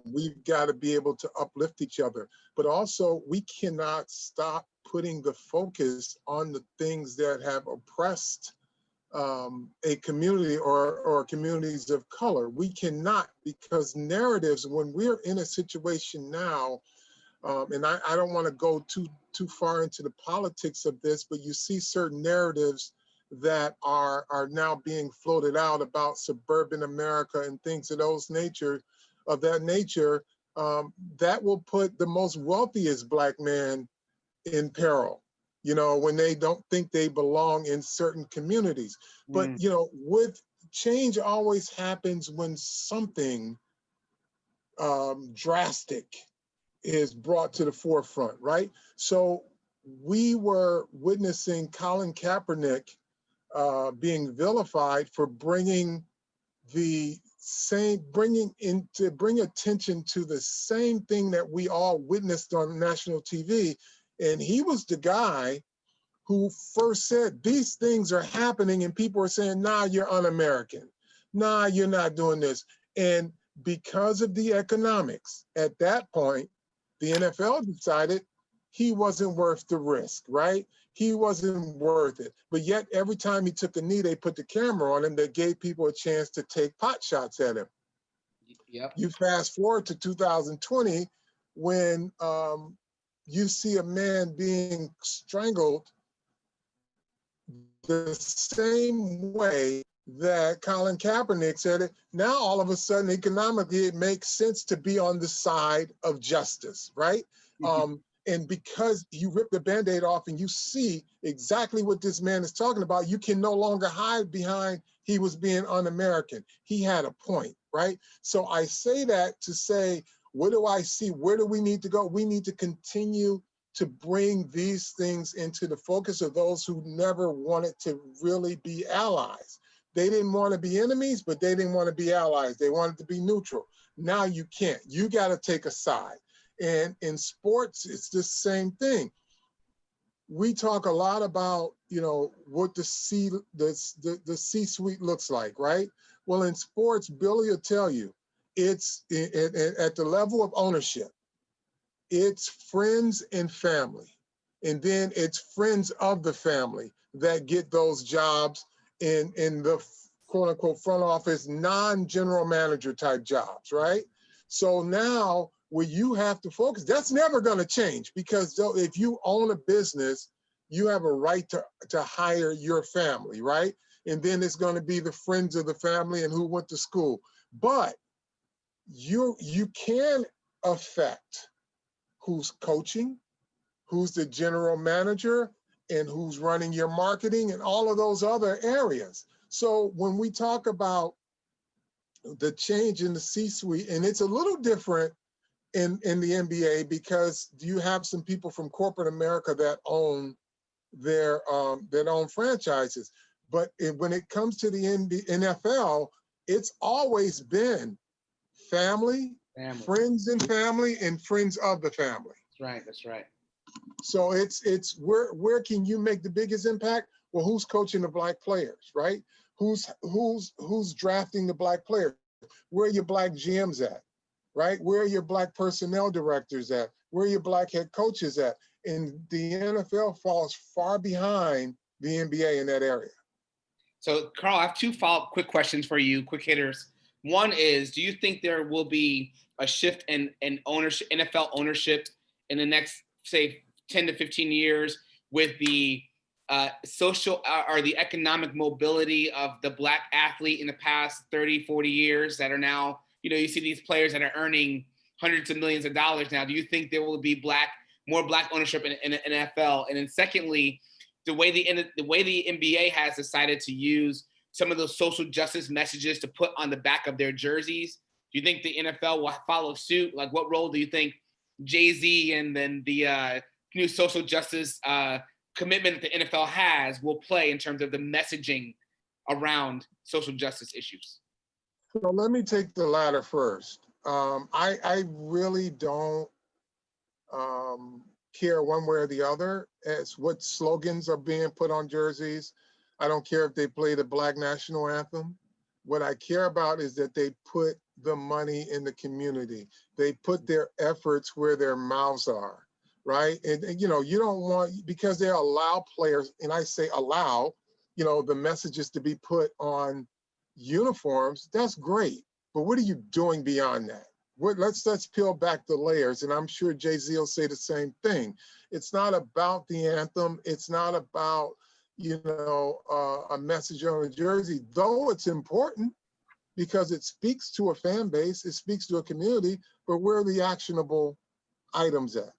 We've got to be able to uplift each other, but also we cannot stop putting the focus on the things that have oppressed a community or communities of color. We cannot, because narratives, when we're in a situation now, and I don't want to go too far into the politics of this, but you see certain narratives that are now being floated out about suburban America and things of that nature, that will put the most wealthiest Black man in peril, you know, when they don't think they belong in certain communities. But, you know, with change always happens when something drastic is brought to the forefront, right? So we were witnessing Colin Kaepernick being vilified for bringing attention to the same thing that we all witnessed on national TV. And he was the guy who first said, these things are happening, and people are saying, nah, you're un-American. Nah, you're not doing this. And because of the economics, at that point, the NFL decided he wasn't worth the risk, right? He wasn't worth it. But yet every time he took a knee, they put the camera on him that gave people a chance to take pot shots at him. Yep. You fast forward to 2020, when you see a man being strangled the same way that Colin Kaepernick said it. Now, all of a sudden, economically, it makes sense to be on the side of justice, right? And because you rip the Band-Aid off and you see exactly what this man is talking about, you can no longer hide behind he was being un-American. He had a point, right? So I say that to say, what do I see? Where do we need to go? We need to continue to bring these things into the focus of those who never wanted to really be allies. They didn't want to be enemies, but they didn't want to be allies. They wanted to be neutral. Now you can't. You got to take a side. And in sports, it's the same thing. We talk a lot about, you know, what the C-suite looks like, right? Well, in sports, Billy will tell you, it's at the level of ownership. It's friends and family. And then it's friends of the family that get those jobs in the quote unquote front office, non-general manager type jobs, right? So now where you have to focus, that's never gonna change, because if you own a business, you have a right to hire your family, right? And then it's gonna be the friends of the family and who went to school. But you can affect who's coaching, who's the general manager, and who's running your marketing and all of those other areas. So when we talk about the change in the C-suite, and it's a little different in the NBA, because you have some people from corporate America that own that own franchises. But when it comes to the NFL, it's always been family, friends and family, and friends of the family. That's right. That's right. So it's where can you make the biggest impact? Well, who's coaching the Black players, right? Who's drafting the Black players? Where are your Black GMs at, right? Where are your Black personnel directors at? Where are your Black head coaches at? And the NFL falls far behind the NBA in that area. So, Carl, I have two follow-up quick questions for you, quick hitters. One is, do you think there will be a shift in ownership, NFL ownership, in the next, say, 10 to 15 years, with the social or the economic mobility of the Black athlete in the past 30, 40 years that are now, you know, you see these players that are earning hundreds of millions of dollars now. Do you think there will be more Black ownership in the NFL? And then secondly, the way the NBA has decided to use some of those social justice messages to put on the back of their jerseys, do you think the NFL will follow suit? Like, what role do you think Jay-Z and then the new social justice commitment that the NFL has will play in terms of the messaging around social justice issues? So let me take the latter first. I really don't care one way or the other as what slogans are being put on jerseys. I don't care if they play the Black National Anthem. What I care about is that they put the money in the community. They put their efforts where their mouths are, right? And you know, you don't want, because they allow players, and I say allow, you know, the messages to be put on uniforms, that's great. But what are you doing beyond that? Let's peel back the layers, and I'm sure Jay-Z will say the same thing. It's not about the anthem. It's not about, you know, a message on a jersey, though it's important because it speaks to a fan base, it speaks to a community, but where are the actionable items at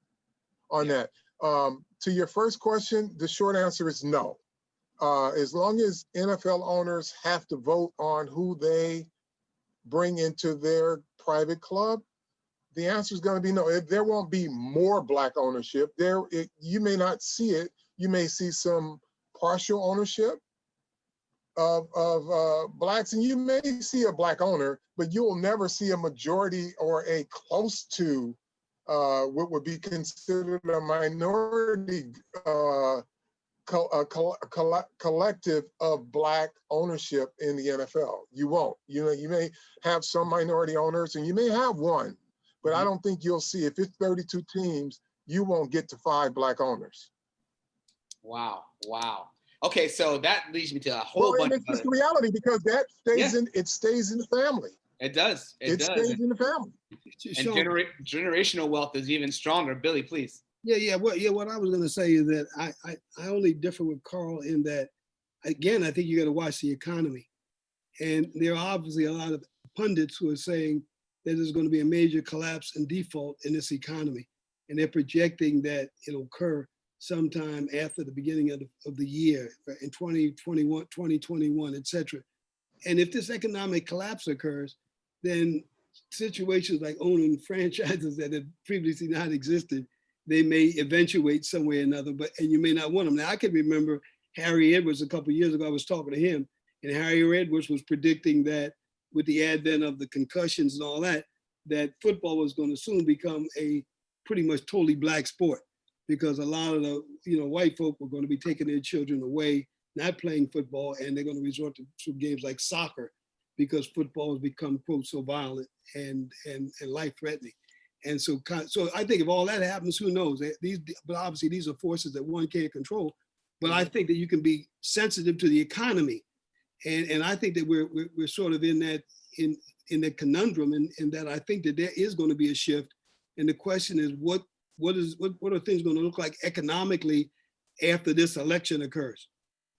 on that? To your first question, the short answer is no. As long as NFL owners have to vote on who they bring into their private club, the answer is going to be no. There won't be more Black ownership. You may not see it. You may see some partial ownership of Blacks, and you may see a Black owner, but you will never see a majority or a close to what would be considered a minority collective of Black ownership in the NFL. You won't. You know, you may have some minority owners, and you may have one, but I don't think you'll see, if it's 32 teams, you won't get to 5 Black owners. Wow. Wow. Okay, so that leads me to a whole bunch it's just the reality, because that stays Yeah. it stays in the family. It does. It does. Stays in the family. And generational wealth is even stronger. Billy, please. Yeah. What I was going to say is that I only differ with Carl in that, again, I think you got to watch the economy. And there are obviously a lot of pundits who are saying that there's going to be a major collapse and default in this economy. And they're projecting that it'll occur sometime after the beginning of the year, in 2021, et cetera. And if this economic collapse occurs, then situations like owning franchises that have previously not existed, they may eventuate some way or another, and you may not want them. Now, I can remember Harry Edwards a couple of years ago. I was talking to him, and Harry Edwards was predicting that with the advent of the concussions and all that, that football was going to soon become a pretty much totally Black sport, because a lot of the white folk were going to be taking their children away, not playing football, and they're going to resort to games like soccer, because football has become, quote, so violent and life-threatening. And so I think if all that happens, who knows? But obviously these are forces that one can't control. But I think that you can be sensitive to the economy, and I think that we're sort of in that conundrum, and that I think that there is going to be a shift. And the question is, what are things going to look like economically after this election occurs?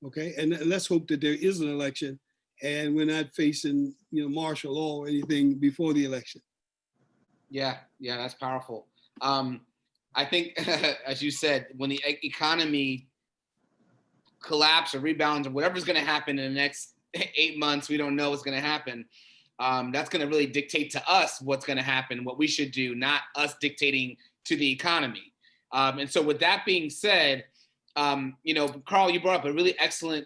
Okay, and let's hope that there is an election, and we're not facing martial law or anything before the election. Yeah, that's powerful. I think, as you said, when the economy collapses or rebounds or whatever's going to happen in the next 8 months, we don't know what's going to happen. That's going to really dictate to us what's going to happen, what we should do, not us dictating to the economy. And so with that being said, Carl, you brought up a really excellent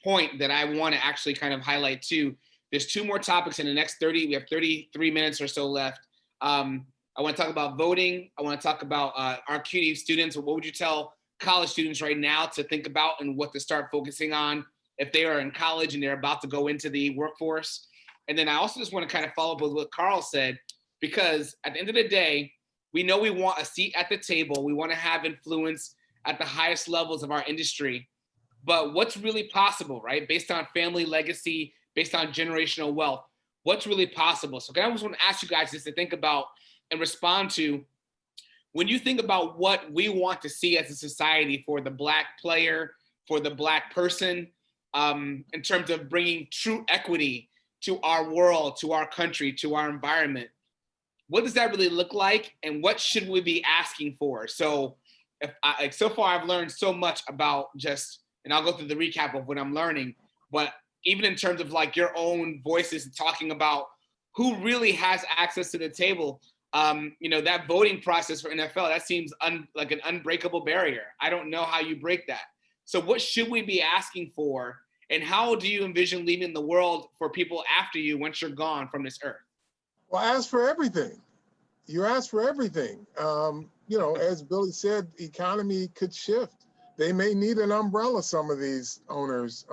point that I want to actually kind of highlight too. There's 2 more topics in the next 30. We have 33 minutes or so left. I want to talk about voting. I want to talk about our CUNY students. What would you tell college students right now to think about and what to start focusing on if they are in college and they're about to go into the workforce? And then I also just want to kind of follow up with what Carl said, because at the end of the day, we know we want a seat at the table. We want to have influence at the highest levels of our industry. But what's really possible, right? Based on family legacy, based on generational wealth, what's really possible? So I just want to ask you guys just to think about and respond to, when you think about what we want to see as a society for the Black player, for the Black person, in terms of bringing true equity to our world, to our country, to our environment, what does that really look like? And what should we be asking for? So so far I've learned so much about and I'll go through the recap of what I'm learning, but even in terms of like your own voices talking about who really has access to the table, that voting process for NFL, that seems like an unbreakable barrier. I don't know how you break that. So what should we be asking for? And how do you envision leaving the world for people after you once you're gone from this earth? Well, ask for everything. you ask for everything. You know, as Billy said, economy could shift. They may need an umbrella, some of these owners.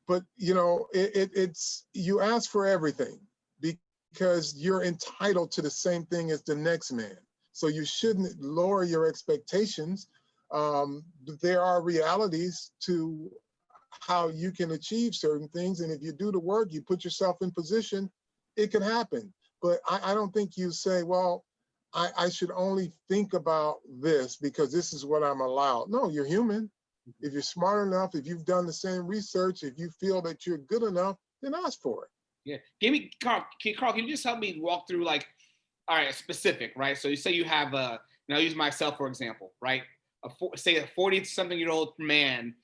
But you know, it's you ask for everything because you're entitled to the same thing as the next man. So you shouldn't lower your expectations. But there are realities to how you can achieve certain things. And if you do the work, you put yourself in position, it can happen. But I don't think you say, well, I should only think about this because this is what I'm allowed. No, you're human. If you're smart enough, if you've done the same research, if you feel that you're good enough, then ask for it. Yeah. Carl, can you just help me walk through, like, all right, specific, right? So you say you have and I'll use myself, for example, right? Say a 40-something-year-old man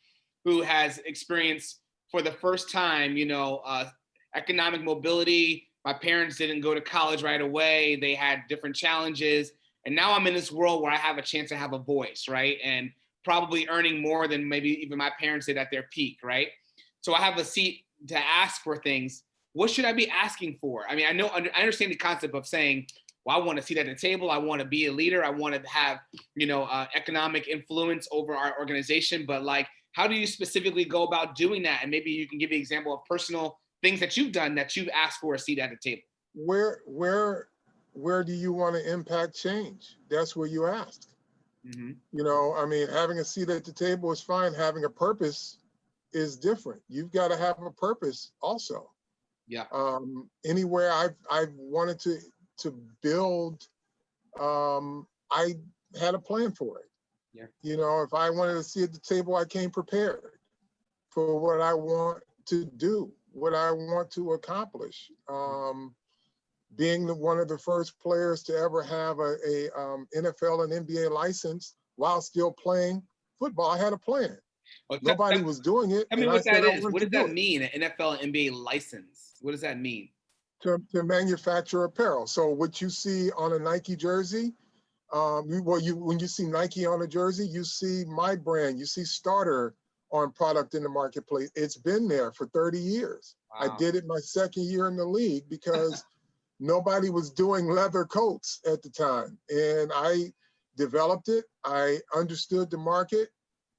who has experienced for the first time, you know, economic mobility. My parents didn't go to college right away. They had different challenges. And now I'm in this world where I have a chance to have a voice, right? And probably earning more than maybe even my parents did at their peak, right? So I have a seat to ask for things. What should I be asking for? I mean, I understand the concept of saying, well, I want a seat at the table. I want to be a leader. I want to have, you know, economic influence over our organization. But like, how do you specifically go about doing that? And maybe you can give me an example of personal things that you've done that you've asked for a seat at the table. Where do you want to impact change? That's where you ask. Mm-hmm. You know, I mean, having a seat at the table is fine. Having a purpose is different. You've got to have a purpose also. Yeah. Anywhere I've wanted to build, I had a plan for it. Yeah. You know, if I wanted to sit at the table, I came prepared for what I want to do, what I want to accomplish. Being one of the first players to ever have a NFL and NBA license while still playing football, I had a plan. Nobody was doing it. Tell me what that is. What does that mean, an NFL and NBA license? What does that mean? To manufacture apparel. So what you see on a Nike jersey, when you see Nike on a jersey, you see my brand, you see Starter on product in the marketplace. It's been there for 30 years. Wow. I did it my second year in the league because nobody was doing leather coats at the time. And I developed it, I understood the market,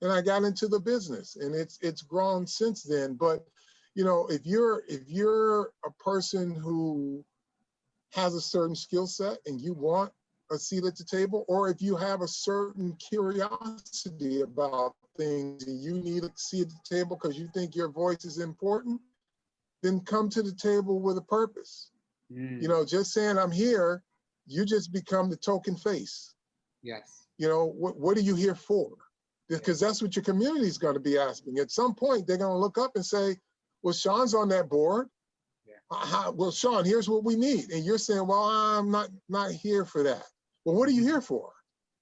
and I got into the business. And it's grown since then. But you know, if you're a person who has a certain skill set and you want a seat at the table, or if you have a certain curiosity about things and you need a seat at the table because you think your voice is important, then come to the table with a purpose. You know, just saying I'm here, you just become the token face. Yes. You know, what are you here for? Because that's what your community is going to be asking. At some point, they're going to look up and say, well, Sean's on that board. Yeah. Well, Sean, here's what we need. And you're saying, well, I'm not here for that. Well, what are you here for?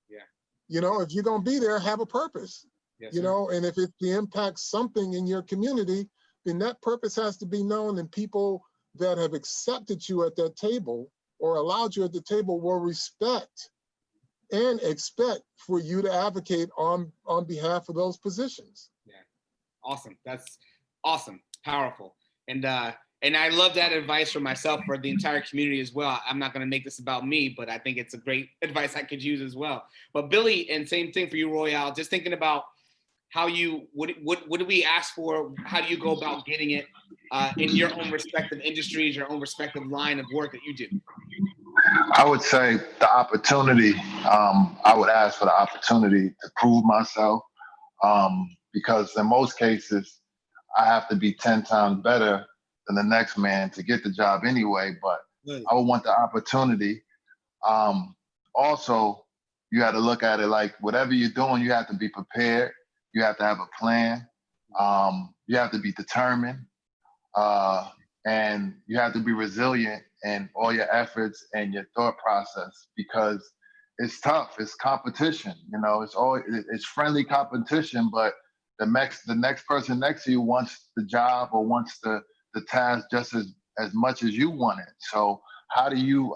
Yeah. You know, if you're going to be there, have a purpose. Yes, you know, and if it impacts something in your community, then that purpose has to be known, and people that have accepted you at that table or allowed you at the table will respect and expect for you to advocate on behalf of those positions. Yeah. Awesome. That's awesome. Powerful. And I love that advice for myself, for the entire community as well. I'm not going to make this about me, but I think it's a great advice I could use as well. But Billy, and same thing for you, Royale, just thinking about how you, what do we ask for? How do you go about getting it in your own respective industries, your own respective line of work that you do? I would say the opportunity, I would ask for the opportunity to prove myself, because in most cases, I have to be 10 times better than the next man to get the job anyway, but I would want the opportunity. Also, you have to look at it like whatever you're doing, you have to be prepared. You have to have a plan. You have to be determined. And you have to be resilient in all your efforts and your thought process, because it's tough. It's competition. You know, it's friendly competition, but the next person next to you wants the job or wants the task just as much as you want it. So how do you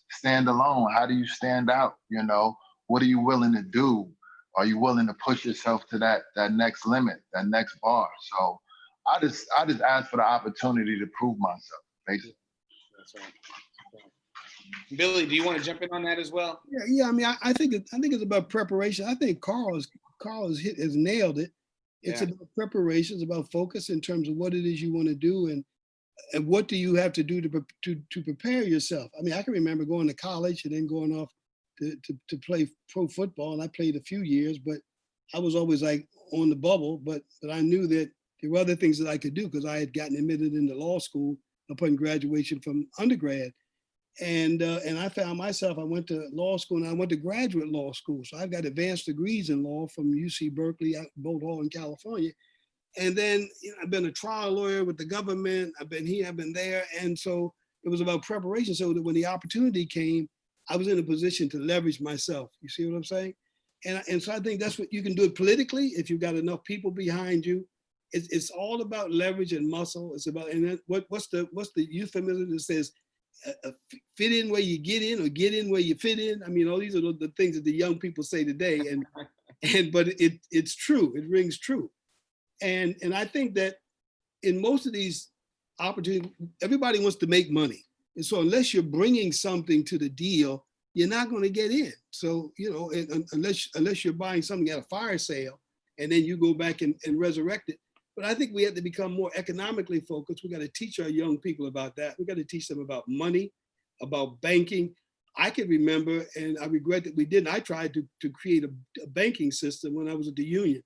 stand alone? How do you stand out? You know, what are you willing to do? Are you willing to push yourself to that next limit, that next bar? So I just ask for the opportunity to prove myself, basically. That's right. Billy, do you want to jump in on that as well? Yeah. I mean, I think it's about preparation. I think Carl has nailed it. It's Yeah. about preparation. It's about focus in terms of what it is you want to do and what do you have to do to prepare yourself. I mean, I can remember going to college and then going off to play pro football, and I played a few years, but I was always like on the bubble. But I knew that there were other things that I could do because I had gotten admitted into law school upon graduation from undergrad. And I found myself, I went to law school and I went to graduate law school. So I've got advanced degrees in law from UC Berkeley, Bolt Hall in California. And then I've been a trial lawyer with the government. I've been here, I've been there. And so it was about preparation so that when the opportunity came, I was in a position to leverage myself. You see what I'm saying? And so I think that's what you can do it politically if you've got enough people behind you. It's all about leverage and muscle. It's about, and then what's the euphemism that says, fit in where you get in or get in where you fit in. I mean, all these are the things that the young people say today. But it's true. It rings true. And I think that in most of these opportunities, everybody wants to make money. And so unless you're bringing something to the deal, you're not going to get in. So, unless you're buying something at a fire sale and then you go back and resurrect it. But I think we have to become more economically focused. We got to teach our young people about that. We got to teach them about money, about banking. I can remember, and I regret that we didn't. I tried to create a banking system when I was at the union.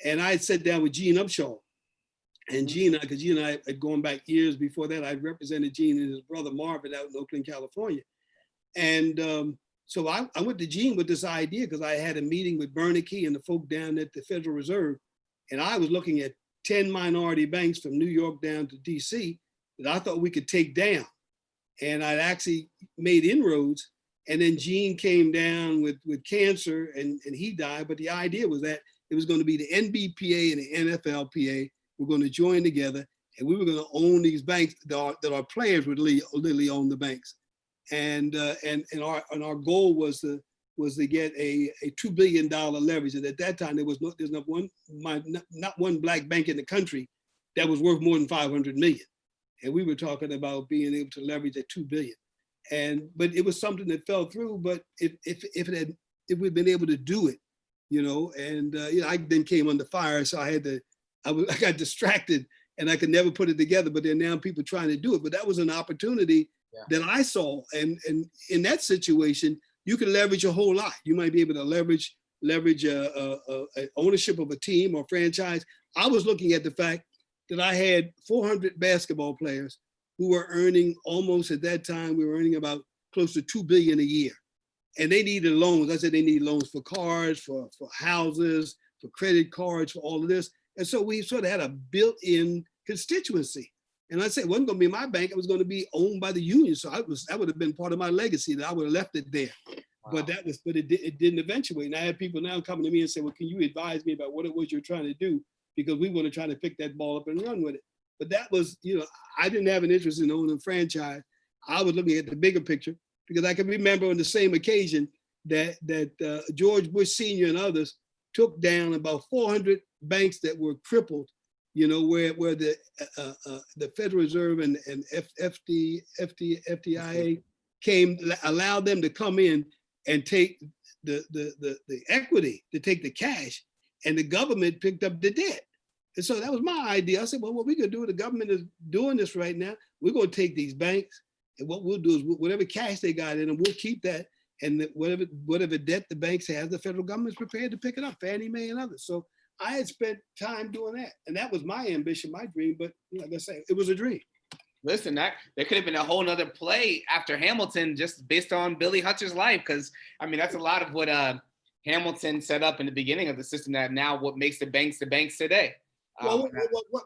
And I had sat down with Gene Upshaw. And Gene and I had gone back years before that. I'd represented Gene and his brother Marvin out in Oakland, California. And so I went to Gene with this idea because I had a meeting with Bernanke and the folk down at the Federal Reserve. And I was looking at 10 minority banks from New York down to DC that I thought we could take down. And I'd actually made inroads. And then Gene came down with cancer and he died. But the idea was that it was going to be the NBPA and the NFLPA were going to join together and we were going to own these banks that our players would literally own the banks. And our goal was to get a $2 billion leverage. And at that time, there's not one black bank in the country that was worth more than 500 million. And we were talking about being able to leverage at 2 billion. But it was something that fell through. But if we'd been able to do it, I then came under fire. So I got distracted and I could never put it together. But then now people trying to do it. But that was an opportunity that I saw. And in that situation, you can leverage a whole lot. You might be able to leverage ownership of a team or franchise. I was looking at the fact that I had 400 basketball players who were earning almost at that time, we were earning about close to $2 billion a year. And they needed loans. I said they need loans for cars, for houses, for credit cards, for all of this. And so we sort of had a built-in constituency. And I said, it wasn't going to be my bank. It was going to be owned by the union. So that would have been part of my legacy that I would have left it there. Wow. But it didn't eventuate. And I had people now coming to me and say, well, can you advise me about what it was you're trying to do? Because we want to try to pick that ball up and run with it. But that was, I didn't have an interest in owning a franchise. I was looking at the bigger picture because I can remember on the same occasion that George Bush Sr. and others took down about 400 banks that were crippled, where the Federal Reserve and FDIC allowed them to come in and take the equity, to take the cash, and the government picked up the debt. And so that was my idea. I said, well, what we could do, the government is doing this right now. We're going to take these banks, and what we'll do is whatever cash they got in them, we'll keep that. And whatever debt the banks have, the federal government's prepared to pick it up, Fannie Mae and others. So I had spent time doing that. And that was my ambition, my dream. But like I say, it was a dream. Listen, there could have been a whole nother play after Hamilton just based on Billy Hutcher's life. Because, that's a lot of what Hamilton set up in the beginning of the system that now what makes the banks today. Well,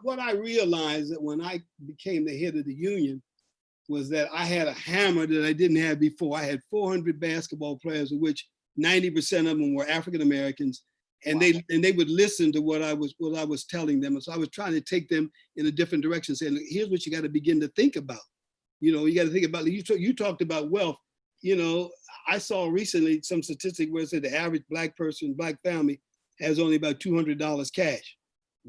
what I realized that when I became the head of the union was that I had a hammer that I didn't have before. I had 400 basketball players, of which 90% of them were African Americans, and wow. they would listen to what I was telling them. And so I was trying to take them in a different direction, saying, look, here's what you got to begin to think about. You got to think about. You talked about wealth. I saw recently some statistic where it said the average black family has only about $200 cash.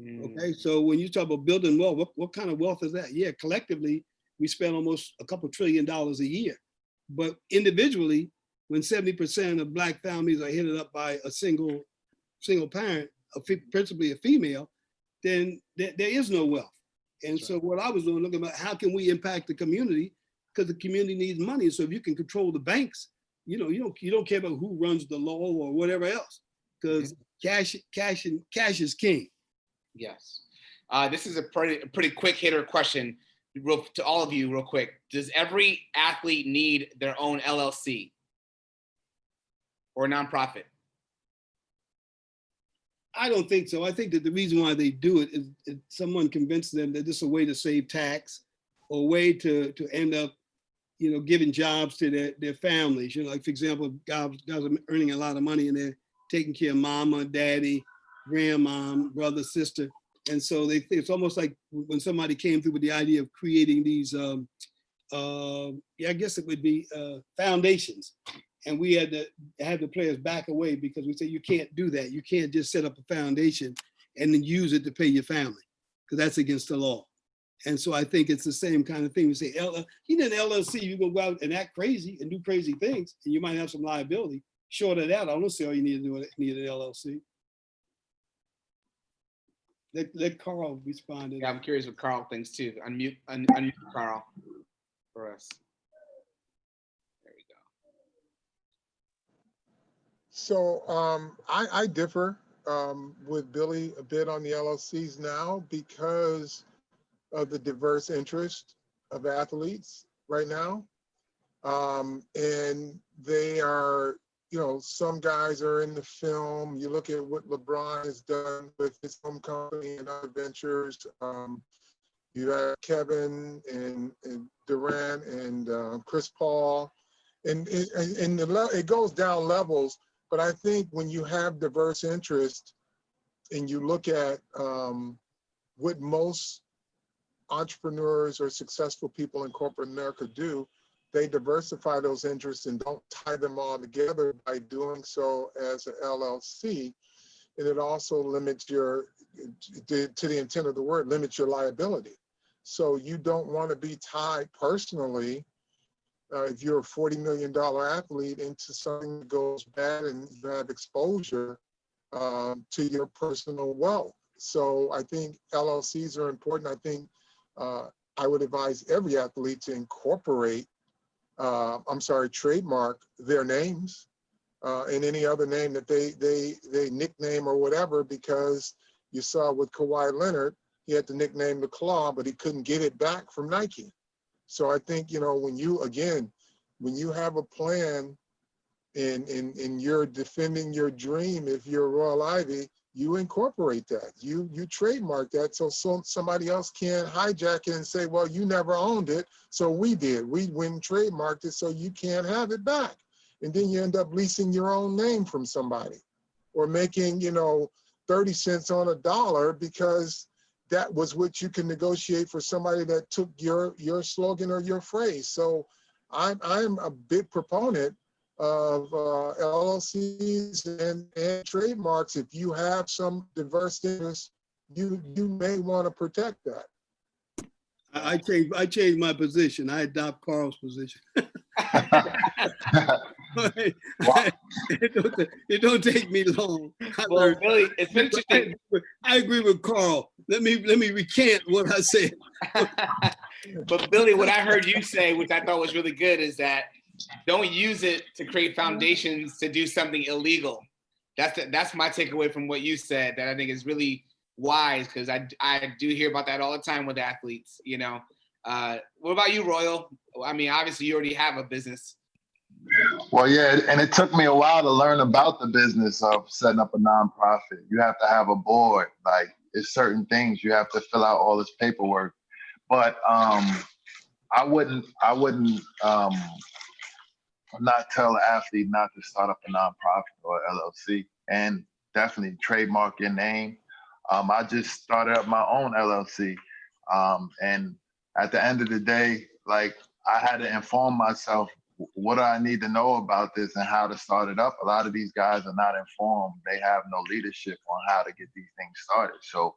Okay, so when you talk about building wealth, what kind of wealth is that? Yeah, collectively, we spend almost a couple $1 trillion a year. But individually, when 70% of Black families are headed up by a single parent, principally a female, then there is no wealth. And so what I was doing, looking about how can we impact the community, because the community needs money. So if you can control the banks, you don't care about who runs the law or whatever else, because cash is king. Yes. This is a pretty quick hitter question to all of you real quick. Does every athlete need their own LLC or nonprofit? I don't think so. I think that the reason why they do it is someone convinced them that this is a way to save tax, or a way to end up, giving jobs to their families. Like, for example, guys are earning a lot of money and they're taking care of mama, daddy, grandmom, brother, sister. And so it's almost like when somebody came through with the idea of creating these, I guess it would be foundations. And we had to have the players back away, because we said, you can't do that. You can't just set up a foundation and then use it to pay your family, because that's against the law. And so I think it's the same kind of thing. We say, you need an LLC, you go out and act crazy and do crazy things, and you might have some liability. Short of that, I don't see all you need to do, need an LLC. Let Carl respond. Yeah, I'm curious what Carl thinks too. Unmute Carl for us. There we go. So I differ with Billy a bit on the LLCs now, because of the diverse interest of athletes right now. And they are, some guys are in the film. You look at what LeBron has done with his home company and other ventures. You have Kevin and Durant and Chris Paul. And it goes down levels. But I think when you have diverse interest and you look at what most entrepreneurs or successful people in corporate America do, they diversify those interests and don't tie them all together by doing so as an LLC. And it also limits to the intent of the word, limits your liability. So you don't want to be tied personally, if you're a $40 million athlete, into something that goes bad and you have exposure to your personal wealth. So I think LLCs are important. I think I would advise every athlete to incorporate, trademark their names and any other name that they nickname or whatever, because you saw with Kawhi Leonard, he had to nickname the Claw, but he couldn't get it back from Nike. So I think, when you have a plan and you're defending your dream, if you're Royal Ivy, you incorporate that, you trademark that, so somebody else can't hijack it and say, well, you never owned it, so we did. We went and trademarked it, so you can't have it back. And then you end up leasing your own name from somebody, or making, 30 cents on a dollar, because that was what you can negotiate for somebody that took your slogan or your phrase. So I'm a big proponent of LLCs and trademarks. If you have some diverse interests, you may want to protect that. I changed my position. I adopt Carl's position. It don't take me long. Well, Billy, it's been interesting. I agree with Carl. Let me recant what I said. But Billy, what I heard you say, which I thought was really good, is that don't use it to create foundations to do something illegal. That's my takeaway from what you said, that I think is really wise, because I do hear about that all the time with athletes. What about you, Royal? I mean, obviously you already have a business. Well, yeah, and it took me a while to learn about the business of setting up a nonprofit. You have to have a board. Like, it's certain things you have to fill out all this paperwork. But I wouldn't not tell an athlete not to start up a nonprofit or LLC, and definitely trademark your name. I just started up my own LLC, and at the end of the day, like, I had to inform myself, what do I need to know about this and how to start it up? A lot of these guys are not informed. They have no leadership on how to get these things started. So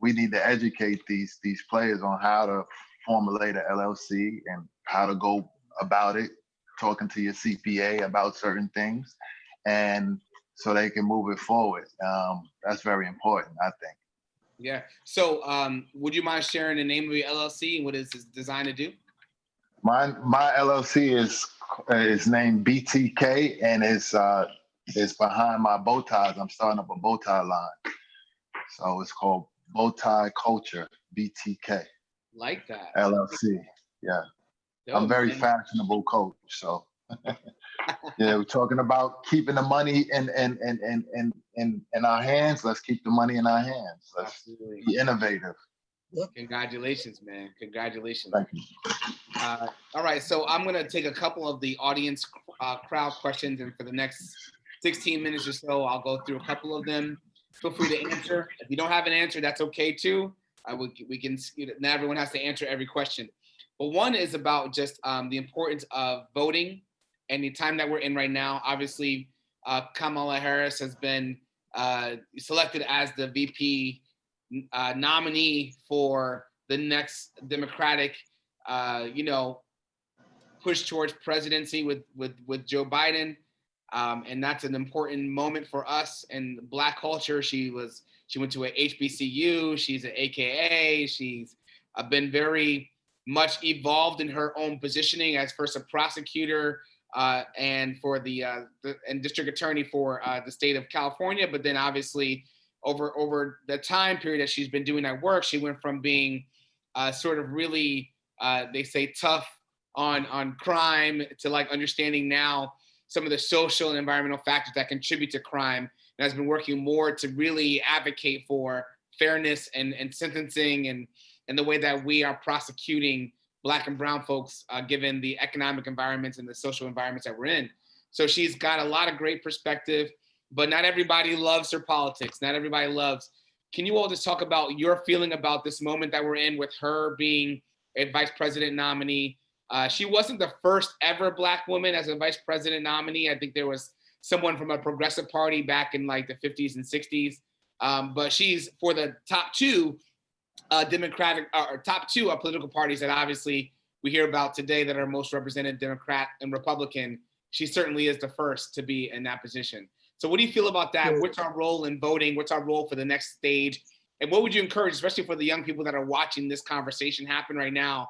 we need to educate these players on how to formulate an LLC and how to go about it. talking to your CPA about certain things, and so they can move it forward. That's very important, I think. Yeah. So would you mind sharing the name of your LLC and what it's designed to do? My LLC is named BTK, and it's behind my bow ties. I'm starting up a bow tie line, so it's called Bow Tie Culture BTK. Like that. LLC. Yeah. Dope, I'm very man. fashionable coach, so yeah, we're talking about keeping the money in our hands. Let's keep the money in our hands. Let's Absolutely. be innovative. Congratulations, man. Congratulations. Thank you. All right, so I'm gonna take a couple of the audience crowd questions, and for the next 16 minutes or so, I'll go through a couple of them. Feel free to answer. If you don't have an answer, that's okay too. We can, not everyone has to answer every question. But one is about just the importance of voting and the time that we're in right now. Obviously, Kamala Harris has been selected as the VP nominee for the next Democratic, push towards presidency with Joe Biden. And that's an important moment for us in Black culture. She went to a HBCU. She's an AKA. She's been very much evolved in her own positioning as first a prosecutor and for the district attorney for the state of California. But then obviously over the time period that she's been doing that work, she went from being sort of really, they say, tough on crime to like understanding now some of the social and environmental factors that contribute to crime, and has been working more to really advocate for fairness and sentencing and the way that we are prosecuting Black and brown folks, given the economic environments and the social environments that we're in. So she's got a lot of great perspective, but not everybody loves her politics. Not everybody loves. Can you all just talk about your feeling about this moment that we're in with her being a vice president nominee? She wasn't the first ever Black woman as a vice president nominee. I think there was someone from a progressive party back in like the 50s and 60s. But she's for the top two Democratic or top two political parties that obviously we hear about today that are most represented, Democrat and Republican. She certainly is the first to be in that position. So what do you feel about that? What's our role in voting? What's our role for the next stage? And what would you encourage, especially for the young people that are watching this conversation happen right now?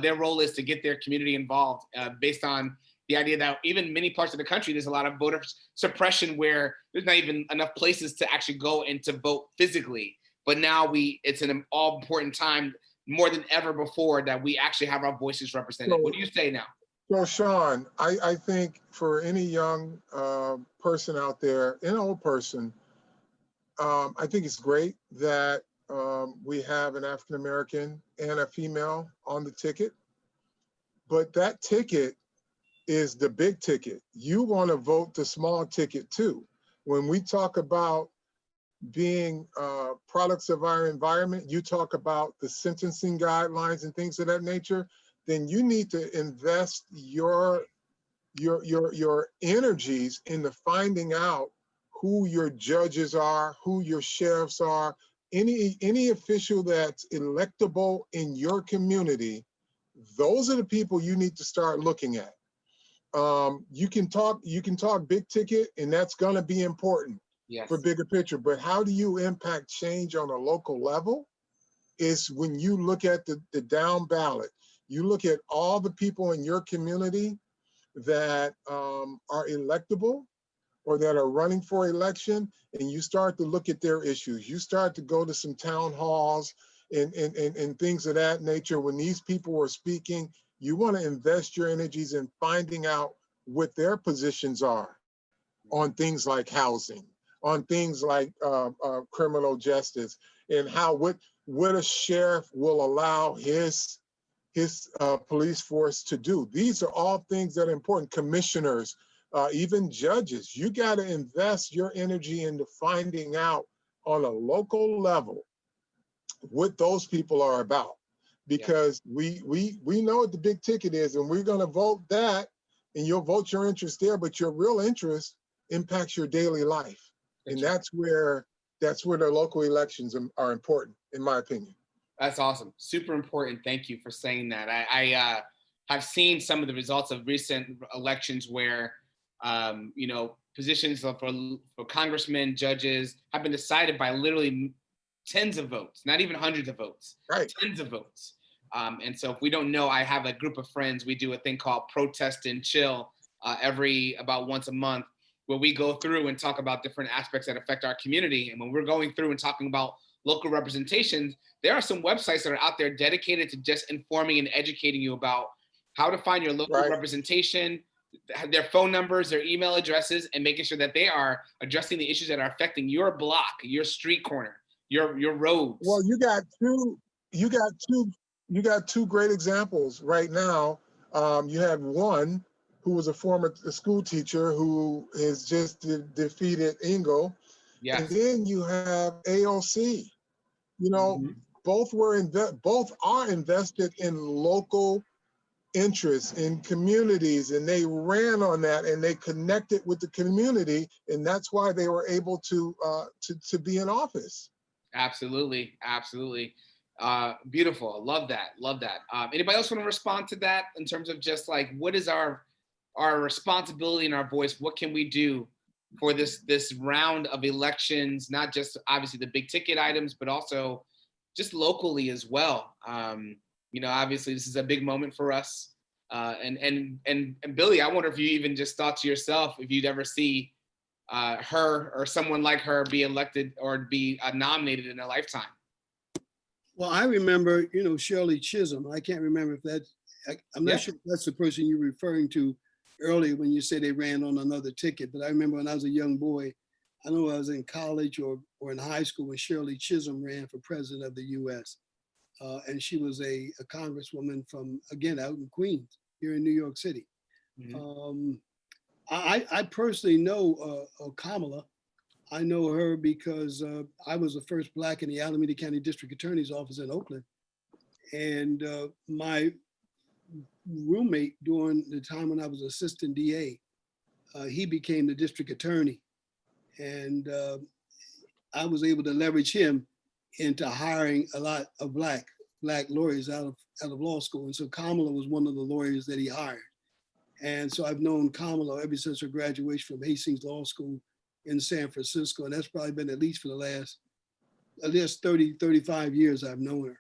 Their role is to get their community involved based on the idea that even many parts of the country, there's a lot of voter suppression where there's not even enough places to actually go and to vote physically. But now it's an all important time more than ever before that we actually have our voices represented. What do you say now? Well, Sean, I think for any young person out there, an old person, I think it's great that we have an African-American and a female on the ticket, but that ticket is the big ticket. You want to vote the small ticket too. When we talk about being products of our environment, you talk about the sentencing guidelines and things of that nature, then you need to invest your energies into finding out who your judges are, who your sheriffs are, any official that's electable in your community. Those are the people you need to start looking at. You can talk big ticket, and that's going to be important. Yes. For bigger picture, but how do you impact change on a local level? Is when you look at the down ballot, you look at all the people in your community that are electable or that are running for election, and you start to look at their issues. You start to go to some town halls and things of that nature. When these people are speaking, you want to invest your energies in finding out what their positions are on things like housing, on things like criminal justice, and what a sheriff will allow his police force to do. These are all things that are important. Commissioners, even judges, you got to invest your energy into finding out on a local level what those people are about, because we know what the big ticket is, and we're going to vote that, and you'll vote your interest there, but your real interest impacts your daily life. And that's where the local elections are important, in my opinion. That's awesome. Super important. Thank you for saying that. have seen some of the results of recent elections where, you know, positions for congressmen, judges have been decided by literally tens of votes, not even hundreds of votes, Right. tens of votes. And so if we don't know, I have a group of friends, we do a thing called Protest and Chill about once a month, where we go through and talk about different aspects that affect our community. And when we're going through and talking about local representations, there are some websites that are out there dedicated to just informing and educating you about how to find your local representation, their phone numbers, their email addresses, and making sure that they are addressing the issues that are affecting your block, your street corner, your roads. Well, you got two great examples right now. You have one who was a former school teacher who has just defeated Ingo. Yes. And then you have AOC. You know, both are invested in local interests in communities, and they ran on that and they connected with the community, and that's why they were able to be in office. Absolutely, absolutely. Beautiful. Love that. Love that. Anybody else want to respond to that in terms of just like, what is our responsibility and our voice? What can we do for this round of elections, not just obviously the big ticket items, but also just locally as well? You know, obviously this is a big moment for us. And Billy, I wonder if you even just thought to yourself, if you'd ever see her or someone like her be elected or be nominated in a lifetime. Well, I remember, you know, Shirley Chisholm. I can't remember if that, I'm not sure if that's the person you're referring to earlier when you said they ran on another ticket. But I remember when I was a young boy, I know I was in college or in high school when Shirley Chisholm ran for president of the US. And she was a congresswoman from, again, out in Queens, here in New York City. I personally know Kamala. I know her because I was the first Black in the Alameda County District Attorney's Office in Oakland. And my roommate during the time when I was assistant DA, he became the district attorney. And I was able to leverage him into hiring a lot of black lawyers out of law school. And so Kamala was one of the lawyers that he hired. And so I've known Kamala ever since her graduation from Hastings Law School in San Francisco. And that's probably been at least for the last, at least 30, 35 years I've known her.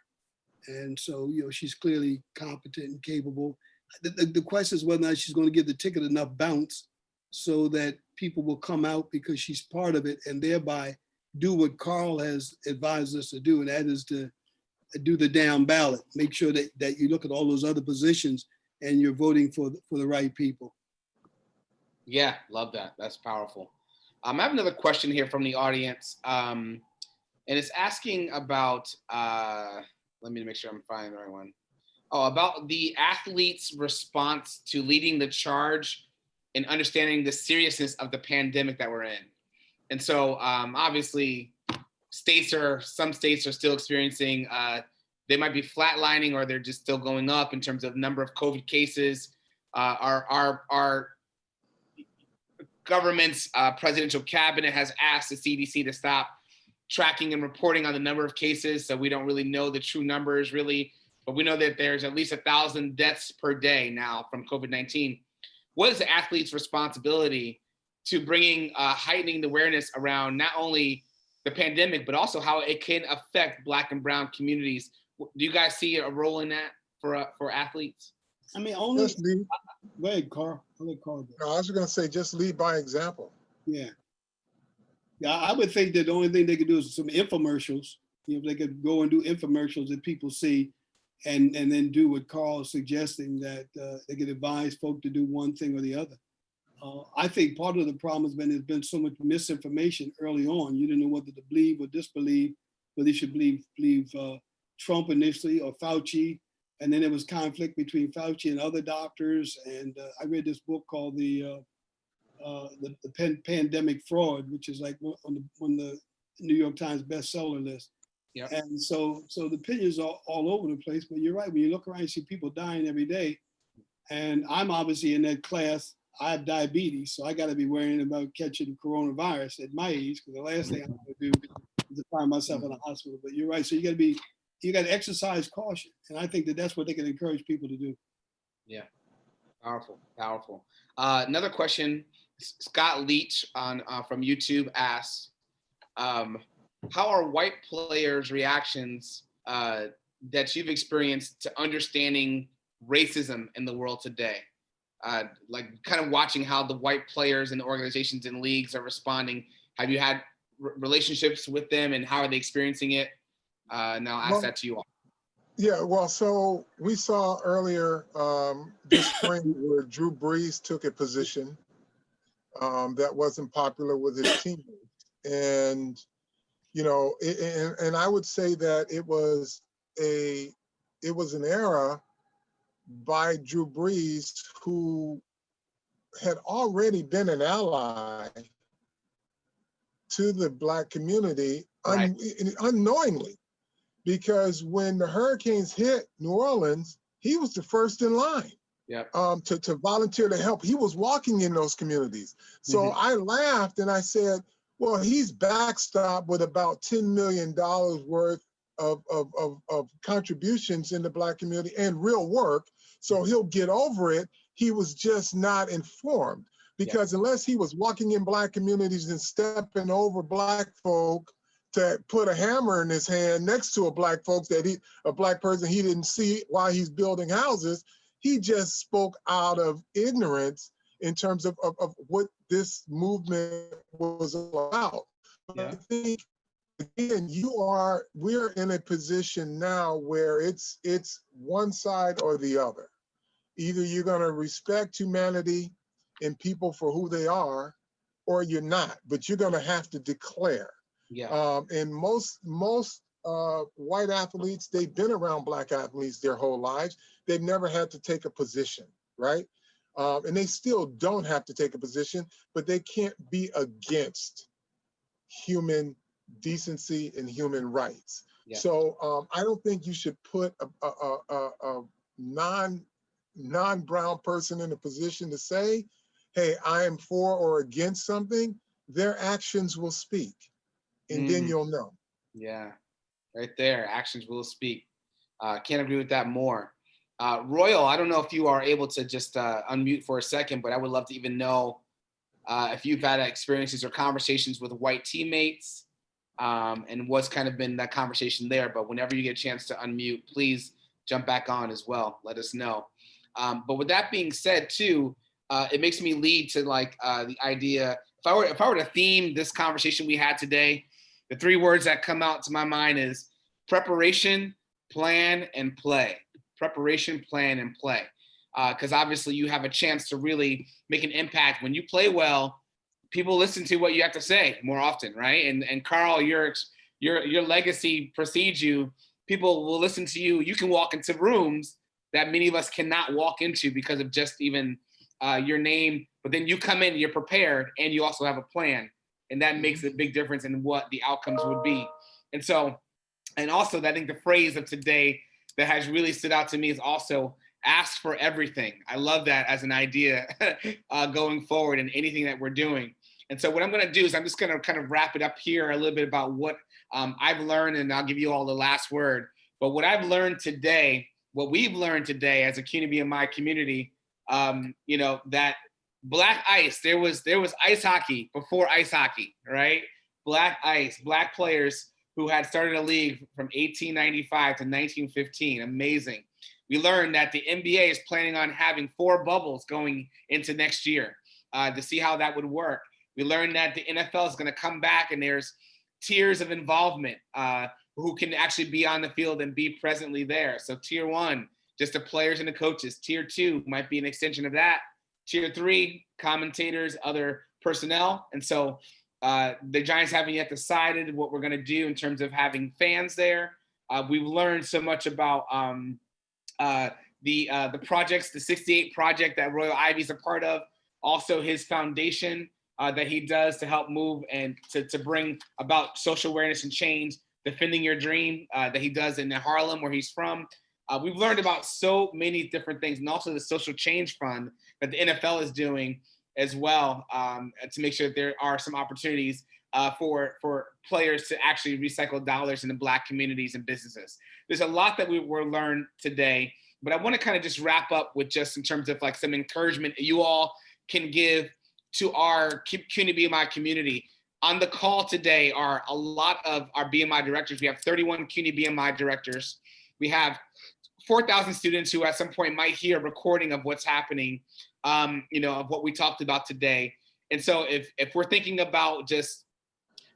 And so, you know, she's clearly competent and capable. The question is whether or not she's going to give the ticket enough bounce so that people will come out because she's part of it and thereby do what Carl has advised us to do, and that is to do the down ballot. Make sure that you look at all those other positions and you're voting for the right people. Yeah, love that. That's powerful. I have another question here from the audience, and it's asking about, let me make sure I'm finding the right one. Oh, about the athletes' response to leading the charge and understanding the seriousness of the pandemic that we're in. And so obviously some states are still experiencing, they might be flatlining or they're just still going up in terms of number of COVID cases. Our government's presidential cabinet has asked the CDC to stop tracking and reporting on the number of cases. So we don't really know the true numbers really, but we know that there's at least 1,000 deaths per day now from COVID-19. What is the athlete's responsibility to bringing, heightening the awareness around not only the pandemic, but also how it can affect Black and Brown communities? Do you guys see a role in that for athletes? I mean, only, go ahead, Carl. I'll let Carl go. No, I was going to say, just lead by example. Yeah. Yeah, I would think that the only thing they could do is some infomercials. You know, they could go and do infomercials that people see and then do what Carl is suggesting, that they could advise folk to do one thing or the other. I think part of the problem there's been so much misinformation early on. You didn't know whether to believe or disbelieve, whether you should believe Trump initially or Fauci. And then there was conflict between Fauci and other doctors. And I read this book called the Pandemic Fraud, which is like on the New York Times bestseller list. Yep. And so the opinions are all over the place. But you're right, when you look around, you see people dying every day. And I'm obviously in that class. I have diabetes, so I got to be worrying about catching coronavirus at my age, because the last thing I'm going to do is to find myself in a hospital. But you're right. So you got to exercise caution. And I think that's what they can encourage people to do. Yeah, powerful, powerful. Another question, Scott Leach on from YouTube asks, how are white players' reactions that you've experienced to understanding racism in the world today? Like kind of watching how the white players and organizations and leagues are responding. Have you had relationships with them, and how are they experiencing it? And I'll ask that to you all. Yeah, well, so we saw earlier this spring where Drew Brees took a position that wasn't popular with his teammates. And, you know, and I would say that it was an era by Drew Brees, who had already been an ally to the Black community unknowingly. Because when the hurricanes hit New Orleans, he was the first in line to volunteer to help. He was walking in those communities. So I laughed and I said, well, he's backstopped with about $10 million worth of contributions in the Black community and real work. So he'll get over it. He was just not informed, because unless he was walking in Black communities and stepping over Black folk to put a hammer in his hand next to a Black person he didn't see while he's building houses, he just spoke out of ignorance in terms of what this movement was about. I think, again, we're in a position now where it's one side or the other. Either you're gonna respect humanity and people for who they are, or you're not, but you're gonna have to declare. And most white athletes, they've been around Black athletes their whole lives. They've never had to take a position, right? And they still don't have to take a position, but they can't be against human decency and human rights. So I don't think you should put a non-brown person in a position to say, hey, I am for or against something. Their actions will speak. And then you'll know. Yeah, right there. Actions will speak. Can't agree with that more. Royal, I don't know if you are able to just unmute for a second, but I would love to even know if you've had experiences or conversations with white teammates and what's kind of been that conversation there. But whenever you get a chance to unmute, please jump back on as well. Let us know. But with that being said, too, it makes me lead to like the idea. If I were to theme this conversation we had today, the three words that come out to my mind is preparation, plan, and play. Preparation, plan, and play. Because obviously you have a chance to really make an impact. When you play well, people listen to what you have to say more often, right? And Carl, your legacy precedes you. People will listen to you. You can walk into rooms that many of us cannot walk into because of just even your name. But then you come in, you're prepared, and you also have a plan. And that makes a big difference in what the outcomes would be. And so, and also I think the phrase of today that has really stood out to me is also ask for everything. I love that as an idea going forward in anything that we're doing. And so what I'm gonna do is I'm just gonna kind of wrap it up here a little bit about what I've learned, and I'll give you all the last word. But what I've learned today, what we've learned today as a CUNY BMI community, you know, that Black ice, there was ice hockey before ice hockey, right? Black ice, Black players who had started a league from 1895 to 1915, amazing. We learned that the NBA is planning on having 4 bubbles going into next year to see how that would work. We learned that the NFL is gonna come back and there's tiers of involvement who can actually be on the field and be presently there. So tier 1, just the players and the coaches. Tier 2 might be an extension of that. Tier 3, commentators, other personnel. And so the Giants haven't yet decided what we're gonna do in terms of having fans there. We've learned so much about the projects, the 68 project that Royal Ivy's a part of, also his foundation that he does to help move and to bring about social awareness and change, Defending Your Dream that he does in Harlem, where he's from. We've learned about so many different things, and also the social change fund that the NFL is doing as well to make sure that there are some opportunities for players to actually recycle dollars in the Black communities and businesses. There's a lot that we were learned today. But I want to kind of just wrap up with just in terms of like some encouragement you all can give to our CUNY BMI community. On the call today are a lot of our BMI directors. We have 31 CUNY BMI directors. We have 4,000 students who at some point might hear a recording of what's happening, of what we talked about today. And so if we're thinking about just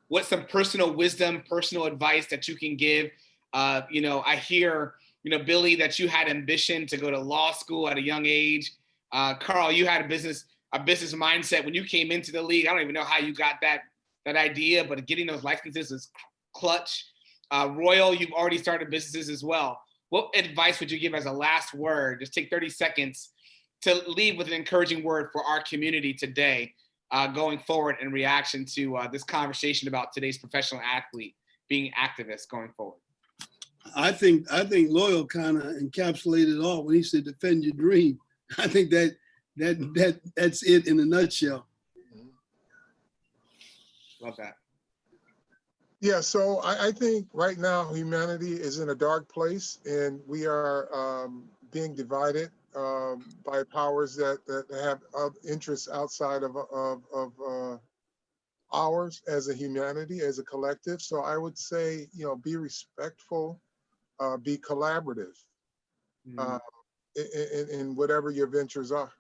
what some personal wisdom, personal advice that you can give, I hear, Billy, that you had ambition to go to law school at a young age. Carl, you had a business mindset when you came into the league. I don't even know how you got that idea, but getting those licenses is clutch. Royal, you've already started businesses as well. What advice would you give as a last word? Just take 30 seconds to leave with an encouraging word for our community today, going forward in reaction to this conversation about today's professional athlete being activists going forward. I think Loyal kind of encapsulated it all when he said, defend your dream. I think that's it in a nutshell. Love that. Yeah, so I think right now humanity is in a dark place, and we are being divided by powers that have interests outside of ours as a humanity, as a collective. So I would say, be respectful, be collaborative in whatever your ventures are.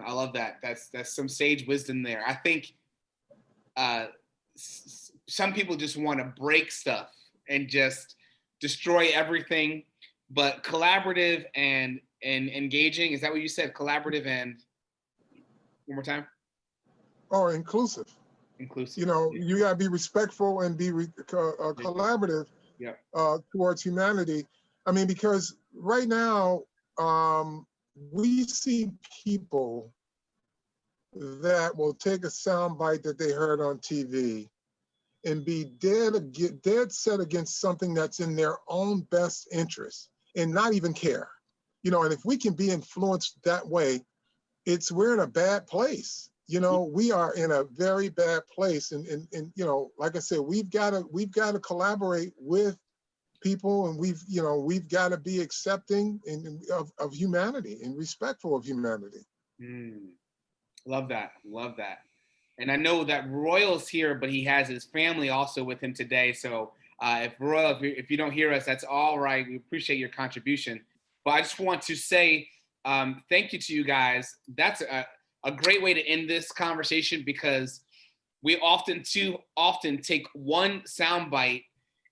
I love that. That's some sage wisdom there. I think some people just want to break stuff and just destroy everything, but collaborative and engaging, is that what you said? Collaborative and one more time? Or inclusive. Inclusive. You gotta be respectful and be collaborative towards humanity. I mean, because right now, we see people that will take a soundbite that they heard on TV and be dead set against something that's in their own best interest and not even care. And if we can be influenced that way, we're in a bad place. We are in a very bad place. And like I said, we've got to collaborate with people, and we've got to be accepting of humanity and respectful of humanity. Love that. And I know that Royal's here, but he has his family also with him today. So if Royal, if you don't hear us, that's all right. We appreciate your contribution. But I just want to say thank you to you guys. That's a great way to end this conversation, because we often take one soundbite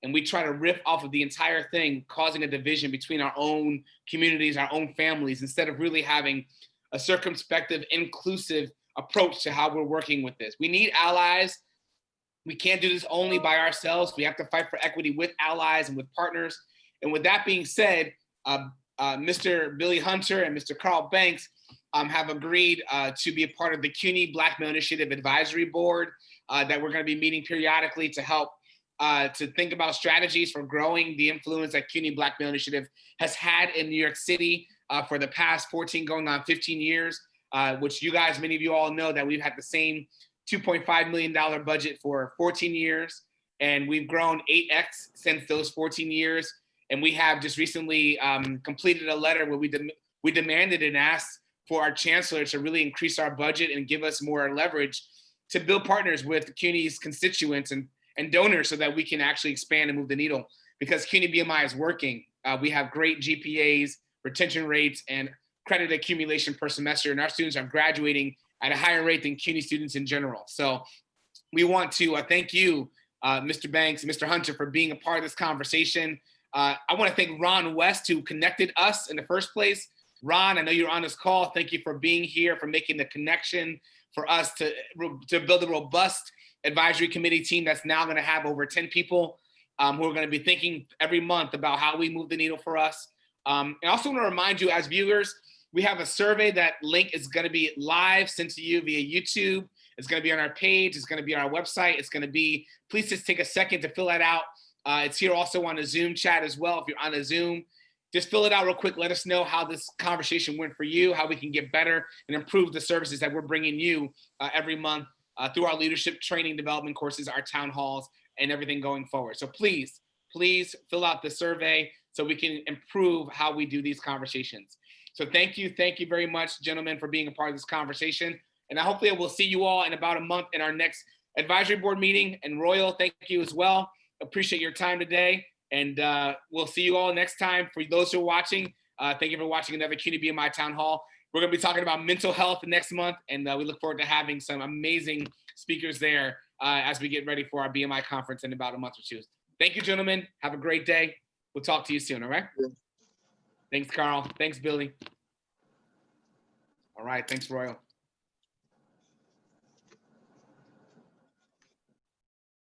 and we try to riff off of the entire thing, causing a division between our own communities, our own families, instead of really having a circumspective, inclusive approach to how we're working with this. We need allies. We can't do this only by ourselves. We have to fight for equity with allies and with partners. And with that being said, Mr. Billy Hunter and Mr. Carl Banks have agreed to be a part of the CUNY Black Male Initiative Advisory Board that we're going to be meeting periodically to help to think about strategies for growing the influence that CUNY Black Male Initiative has had in New York City for the past 14 going on 15 years, which you guys, many of you all know that we've had the same $2.5 million budget for 14 years, and we've grown 8x since those 14 years. And we have just recently completed a letter where we demanded and asked for our chancellor to really increase our budget and give us more leverage to build partners with CUNY's constituents and donors so that we can actually expand and move the needle. Because CUNY BMI is working. We have great GPAs, retention rates, and credit accumulation per semester, and our students are graduating at a higher rate than CUNY students in general. So we want to thank you, Mr. Banks, Mr. Hunter, for being a part of this conversation. I want to thank Ron West, who connected us in the first place. Ron, I know you're on this call. Thank you for being here, for making the connection for us to build a robust advisory committee team that's now going to have over 10 people who are going to be thinking every month about how we move the needle for us. And I also want to remind you as viewers, we have a survey. That link is going to be live sent to you via YouTube. It's going to be on our page. It's going to be on our website. It's going to be, please just take a second to fill that out. It's here also on a Zoom chat as well. If you're on a Zoom, just fill it out real quick. Let us know how this conversation went for you, how we can get better and improve the services that we're bringing you every month through our leadership training development courses, our town halls, and everything going forward. So please fill out the survey. so we can improve how we do these conversations. So thank you very much, gentlemen, for being a part of this conversation. And hopefully we'll see you all in about a month in our next advisory board meeting. And Royal, thank you as well. Appreciate your time today. And we'll see you all next time. For those who are watching, thank you for watching another CUNY BMI Town Hall. We're going to be talking about mental health next month. And we look forward to having some amazing speakers there as we get ready for our BMI conference in about a month or two. Thank you, gentlemen. Have a great day. We'll talk to you soon, all right? Yeah. Thanks, Carl. Thanks, Billy. All right, thanks, Royal.